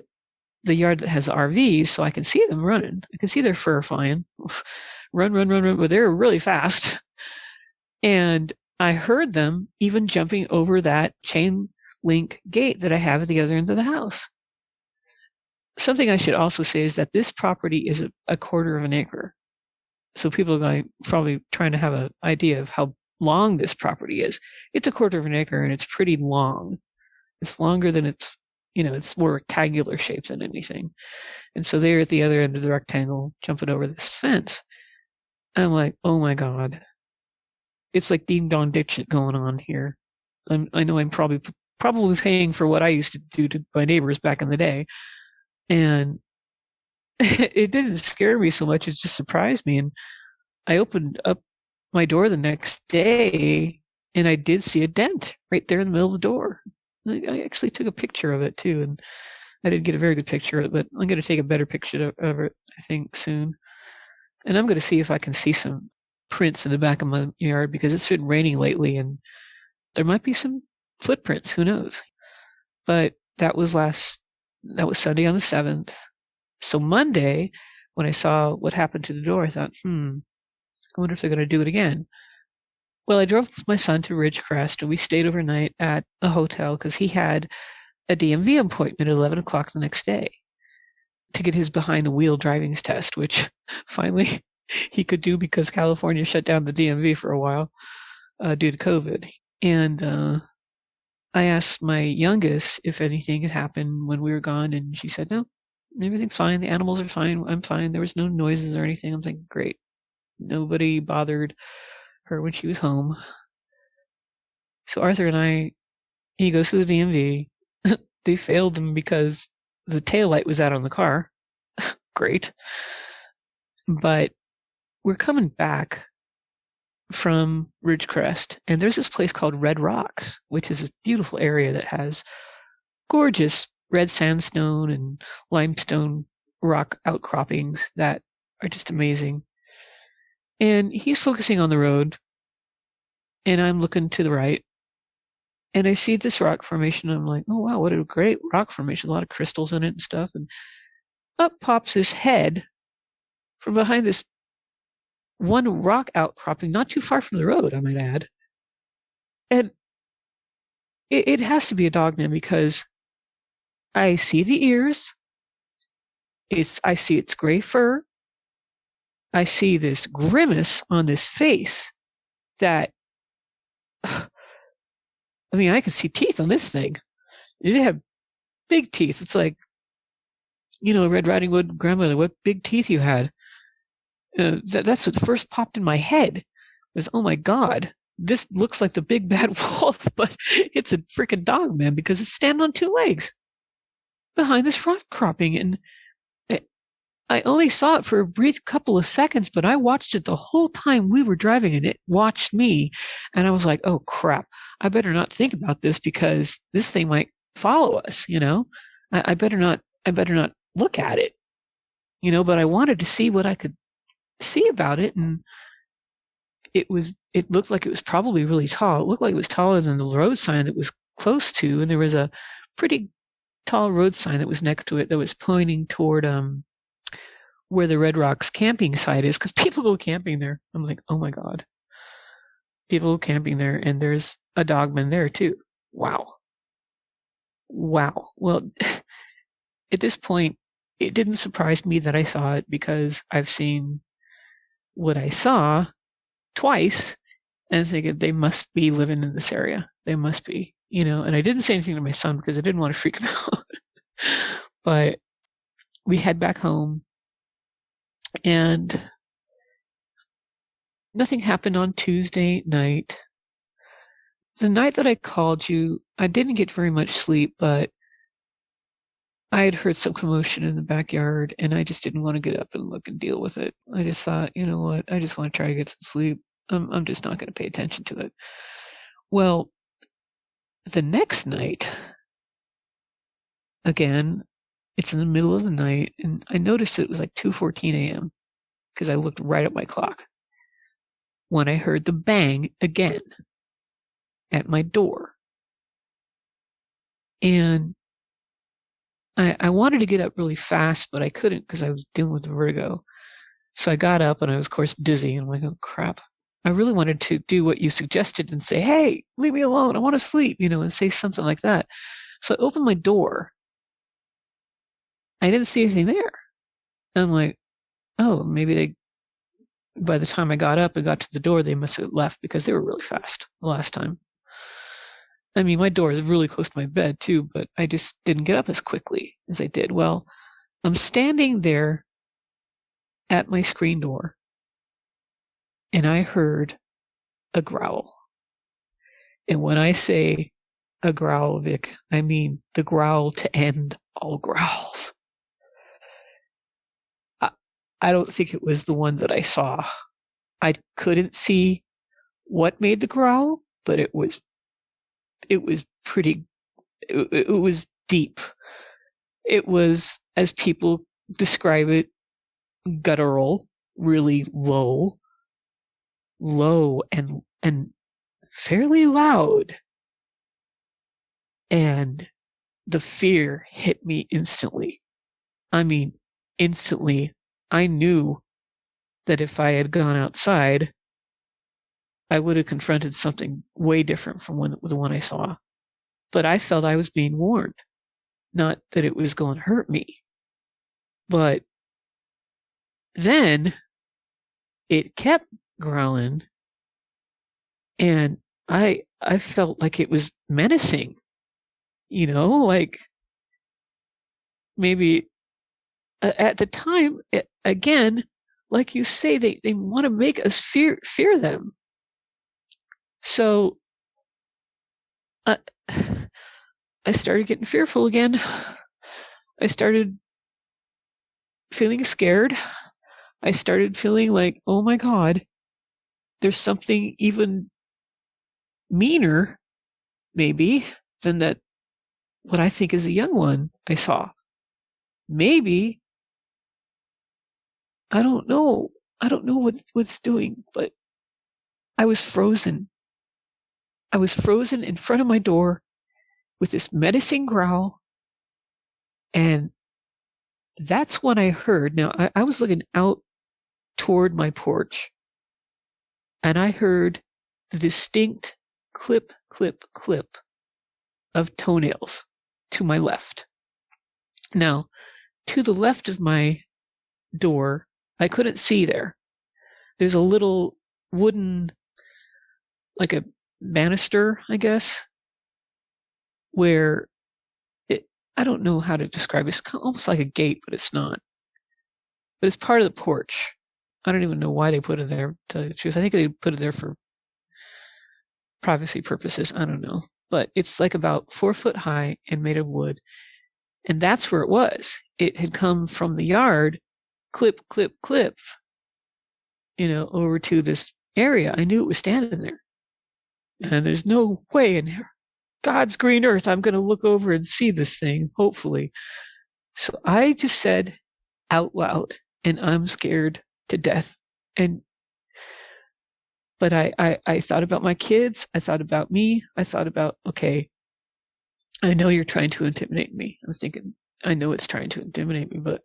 the yard that has RVs, so I can see them running. I can see their fur flying. Run, but they're really fast. And I heard them even jumping over that chain link gate that I have at the other end of the house. Something I should also say is that this property is a quarter of an acre. So people are going, probably trying to have an idea of how long this property is. It's a quarter of an acre, and it's pretty long. It's longer than it's more rectangular shape than anything. And so they're at the other end of the rectangle, jumping over this fence. I'm like, oh my God. It's like Ding Dong Ditch going on here. I know I'm probably paying for what I used to do to my neighbors back in the day. And it didn't scare me so much, it just surprised me. And I opened up my door the next day, and I did see a dent right there in the middle of the door. I actually took a picture of it too, and I didn't get a very good picture of it, but I'm going to take a better picture of it, I think, soon. And I'm going to see if I can see some prints in the back of my yard, because it's been raining lately, and there might be some footprints. Who knows? But that was Sunday on the 7th. So Monday, when I saw what happened to the door, I thought, I wonder if they're going to do it again. Well, I drove with my son to Ridgecrest, and we stayed overnight at a hotel because he had a DMV appointment at 11 o'clock the next day to get his behind-the-wheel driving test, which finally he could do because California shut down the DMV for a while due to COVID. And I asked my youngest if anything had happened when we were gone, and she said, no, everything's fine. The animals are fine. I'm fine. There was no noises or anything. I'm thinking, great. Nobody bothered her when she was home. So Arthur and he goes to the DMV. They failed him because the taillight was out on the car. Great. But we're coming back from Ridgecrest, and there's this place called Red Rocks, which is a beautiful area that has gorgeous red sandstone and limestone rock outcroppings that are just amazing. And he's focusing on the road, and I'm looking to the right, and I see this rock formation, and I'm like, oh wow, what a great rock formation, a lot of crystals in it and stuff, and up pops this head from behind this one rock outcropping, not too far from the road, I might add. And it has to be a dogman because I see the ears, I see its gray fur, I see this grimace on this face that, I mean, I can see teeth on this thing. It had big teeth. It's like, Red Riding Hood grandmother, what big teeth you had. That's what first popped in my head was, oh my God, this looks like the big bad wolf, but it's a freaking dog, man, because it's standing on two legs behind this rock cropping. And I only saw it for a brief couple of seconds, but I watched it the whole time we were driving, and it watched me. And I was like, oh crap, I better not think about this because this thing might follow us, I better not look at it, but I wanted to see what I could see about it. And it looked like it was probably really tall. It looked like it was taller than the road sign it was close to. And there was a pretty tall road sign that was next to it that was pointing toward, where the Red Rocks camping site is, because people go camping there. I'm like, oh my God. People go camping there, and there's a dogman there too. Wow. Well, at this point, it didn't surprise me that I saw it because I've seen what I saw twice and thinking they must be living in this area. They must be, and I didn't say anything to my son because I didn't want to freak him out. But we head back home. And nothing happened on Tuesday night. The night that I called you, I didn't get very much sleep, but I had heard some commotion in the backyard, and I just didn't want to get up and look and deal with it. I just thought, you know what, I just want to try to get some sleep. I'm just not going to pay attention to it. Well, the next night, again, it's in the middle of the night, and I noticed it was like 2:14 a.m. because I looked right at my clock when I heard the bang again at my door. And I wanted to get up really fast, but I couldn't because I was dealing with vertigo. So I got up, and I was, of course, dizzy. And I'm like, oh, crap. I really wanted to do what you suggested and say, hey, leave me alone. I want to sleep, and say something like that. So I opened my door. I didn't see anything there. And I'm like, oh, maybe by the time I got up and got to the door, they must have left because they were really fast the last time. I mean, my door is really close to my bed too, but I just didn't get up as quickly as I did. Well, I'm standing there at my screen door, and I heard a growl. And when I say a growl, Vic, I mean the growl to end all growls. I don't think it was the one that I saw. I couldn't see what made the growl, but it was pretty, it was deep. It was, as people describe it, guttural, really low and fairly loud. And the fear hit me instantly. I mean, instantly. I knew that if I had gone outside, I would have confronted something way different from the one I saw. But I felt I was being warned. Not that it was going to hurt me. But then it kept growling, and I felt like it was menacing. Like maybe at the time, again, like you say, they want to make us fear them. So I started getting fearful again. I started feeling scared. I started feeling like, oh my God, there's something even meaner, maybe, than that what I think is a young one I saw. Maybe. I don't know. I don't know what it's doing, but I was frozen. I was frozen in front of my door with this menacing growl. And that's when I heard, now I was looking out toward my porch, and I heard the distinct clip, clip, clip of toenails to my left. Now, to the left of my door, I couldn't see there. There's a little wooden, like a banister, I guess, where I don't know how to describe it. It's almost like a gate, but it's not. But it's part of the porch. I don't even know why they put it there, to tell you the truth. I think they put it there for privacy purposes. I don't know. But it's like about 4 foot high and made of wood. And that's where it was. It had come from the yard, clip, clip, clip, over to this area. I knew it was standing there. And there's no way in God's green earth I'm going to look over and see this thing, hopefully. So I just said out loud, and I'm scared to death. But I thought about my kids. I thought about me. I thought about, okay, I know you're trying to intimidate me. I'm thinking, I know it's trying to intimidate me, but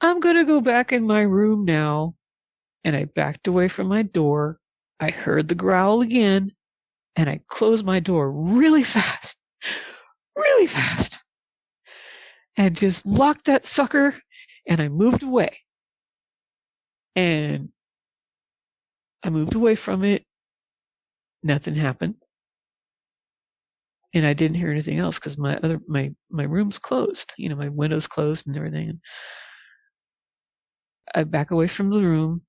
I'm going to go back in my room now. And I backed away from my door. I heard the growl again, and I closed my door really fast, and just locked that sucker, and I moved away. And I moved away from it. Nothing happened. And I didn't hear anything else because my room's closed. My window's closed and everything. And I back away from the room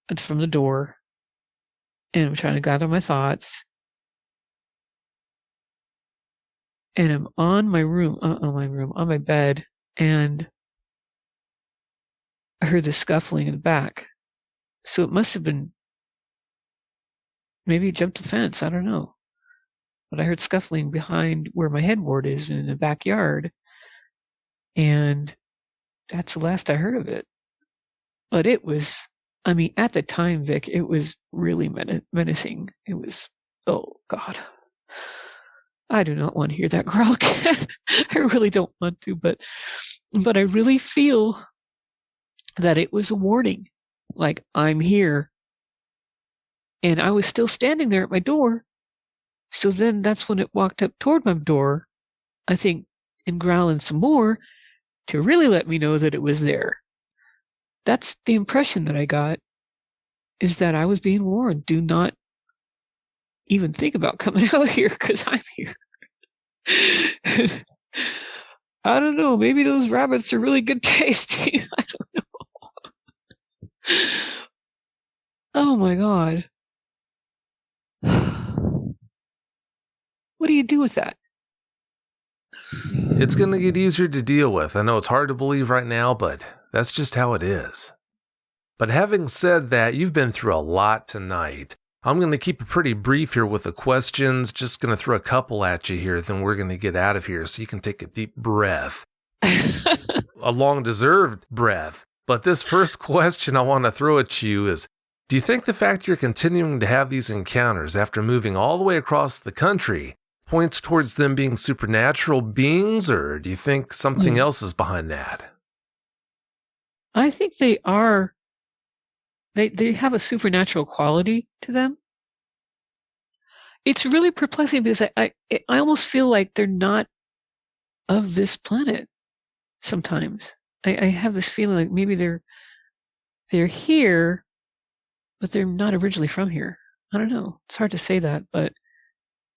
and from the door, and I'm trying to gather my thoughts. And I'm on my bed, and I heard the scuffling in the back. So it must have been, maybe it jumped the fence, I don't know. But I heard scuffling behind where my headboard is in the backyard. And that's the last I heard of it. But it was, at the time, Vic, it was really menacing. It was, oh God. I do not want to hear that growl again. I really don't want to, but I really feel that it was a warning. Like, I'm here. And I was still standing there at my door. So then that's when it walked up toward my door, I think, and growling some more to really let me know that it was there. That's the impression that I got, is that I was being warned. Do not even think about coming out here because I'm here. I don't know. Maybe those rabbits are really good tasting. I don't know. Oh my God. What do you do with that? It's going to get easier to deal with. I know it's hard to believe right now, but that's just how it is. But having said that, you've been through a lot tonight. I'm going to keep it pretty brief here with the questions. Just going to throw a couple at you here, then we're going to get out of here so you can take a deep breath. A long-deserved breath. But this first question I want to throw at you is, do you think the fact you're continuing to have these encounters after moving all the way across the country points towards them being supernatural beings, or do you think something else is behind that? I think they are. They have a supernatural quality to them. It's really perplexing because I almost feel like they're not of this planet sometimes. I have this feeling like maybe they're here, but they're not originally from here. I don't know. It's hard to say that, but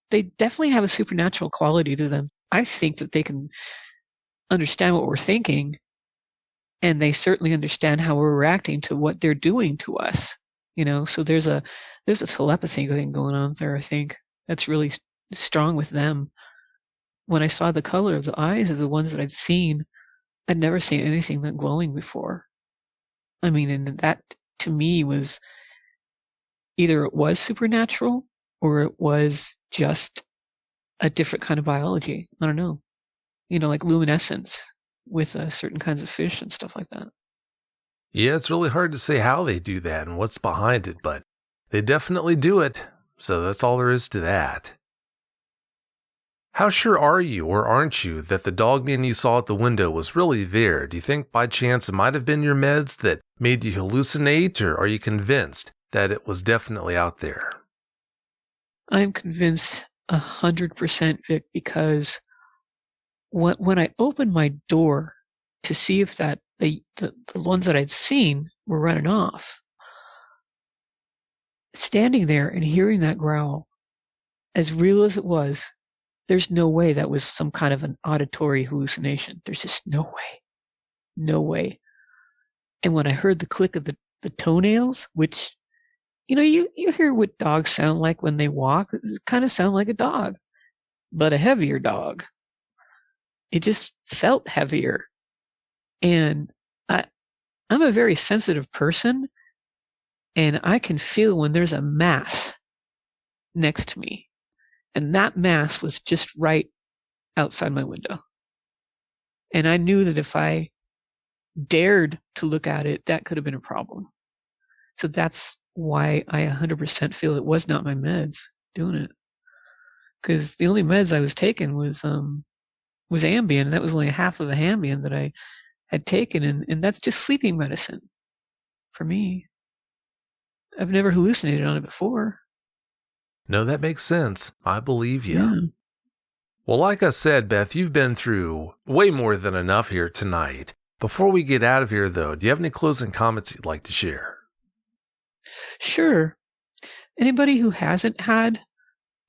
they definitely have a supernatural quality to them. I think that they can understand what we're thinking, and they certainly understand how we're reacting to what they're doing to us. So there's a telepathy thing going on there. I think that's really strong with them. When I saw the color of the eyes of the ones that I'd seen, I'd never seen anything that glowing before. And that to me was either it was supernatural or it was just a different kind of biology. I don't know. Like luminescence with certain kinds of fish and stuff like that. Yeah, it's really hard to say how they do that and what's behind it, but They definitely do it, so that's all there is to that. How sure are you or aren't you that the dogman you saw at the window was really there? Do you think by chance it might have been your meds that made you hallucinate, or are you convinced that it was definitely out there? I'm convinced 100%, Vic, because when I opened my door to see if the ones that I'd seen were running off, standing there and hearing that growl, as real as it was, there's no way that was some kind of an auditory hallucination. There's just no way. No way. And when I heard the click of the toenails, which, you hear what dogs sound like when they walk. It kind of sound like a dog, but a heavier dog. It just felt heavier. And I'm a very sensitive person, and I can feel when there's a mass next to me. And that mass was just right outside my window. And I knew that if I dared to look at it, that could have been a problem. So that's why I 100% feel it was not my meds doing it. Because the only meds I was taking was Ambien, and that was only half of the Ambien that I had taken, and that's just sleeping medicine for me. I've never hallucinated on it before. No, that makes sense. I believe you. Yeah. Well, like I said, Beth, you've been through way more than enough here tonight. Before we get out of here, though, do you have any closing comments you'd like to share? Sure. Anybody who hasn't had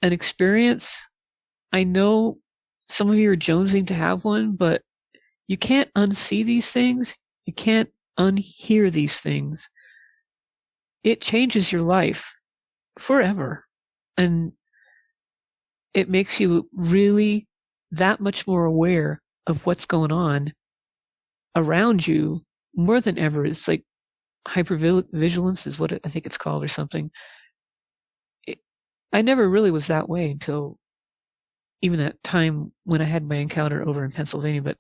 an experience, I know some of you are jonesing to have one, but you can't unsee these things. You can't unhear these things. It changes your life forever. And it makes you really that much more aware of what's going on around you more than ever. It's like hypervigilance is what I think it's called or something. I never really was that way until even that time when I had my encounter over in Pennsylvania. But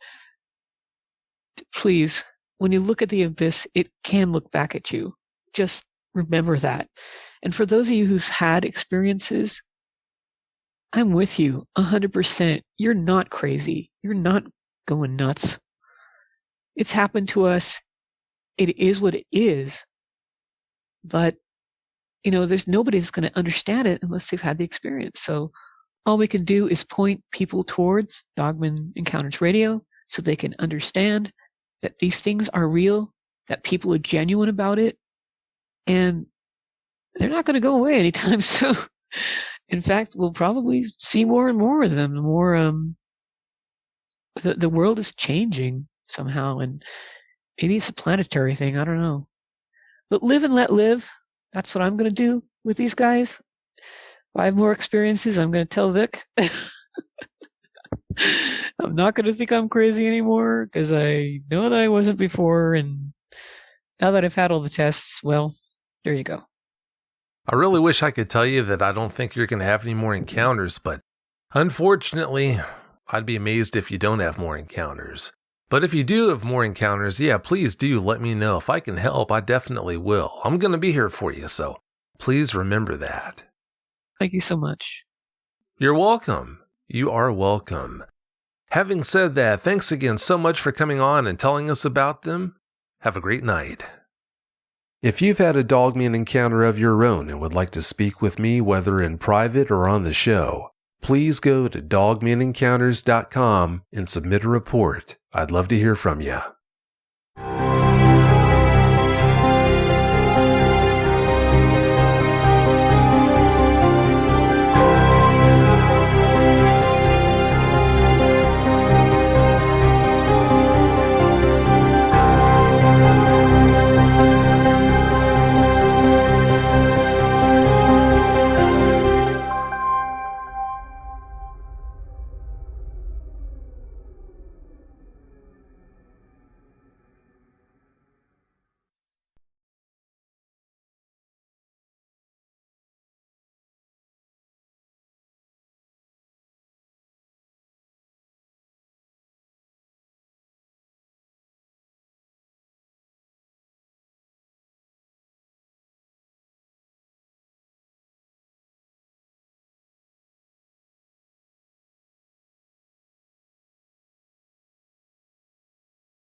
please, when you look at the abyss, it can look back at you. Just remember that. And for those of you who's had experiences, I'm with you 100%. You're not crazy. You're not going nuts. It's happened to us. It is what it is. But, there's nobody that's going to understand it unless they've had the experience. So all we can do is point people towards Dogman Encounters Radio so they can understand that these things are real, that people are genuine about it, and they're not going to go away anytime soon. In fact, we'll probably see more and more of them. The more the world is changing somehow, and maybe it's a planetary thing. I don't know. But live and let live. That's what I'm going to do with these guys. If I have more experiences, I'm going to tell Vic. I'm not going to think I'm crazy anymore because I know that I wasn't before. And now that I've had all the tests, well, there you go. I really wish I could tell you that I don't think you're going to have any more encounters, but unfortunately, I'd be amazed if you don't have more encounters. But if you do have more encounters, yeah, please do let me know. If I can help, I definitely will. I'm going to be here for you, so please remember that. Thank you so much. You're welcome. You are welcome. Having said that, thanks again so much for coming on and telling us about them. Have a great night. If you've had a Dogman encounter of your own and would like to speak with me, whether in private or on the show, please go to dogmenencounters.com and submit a report. I'd love to hear from you.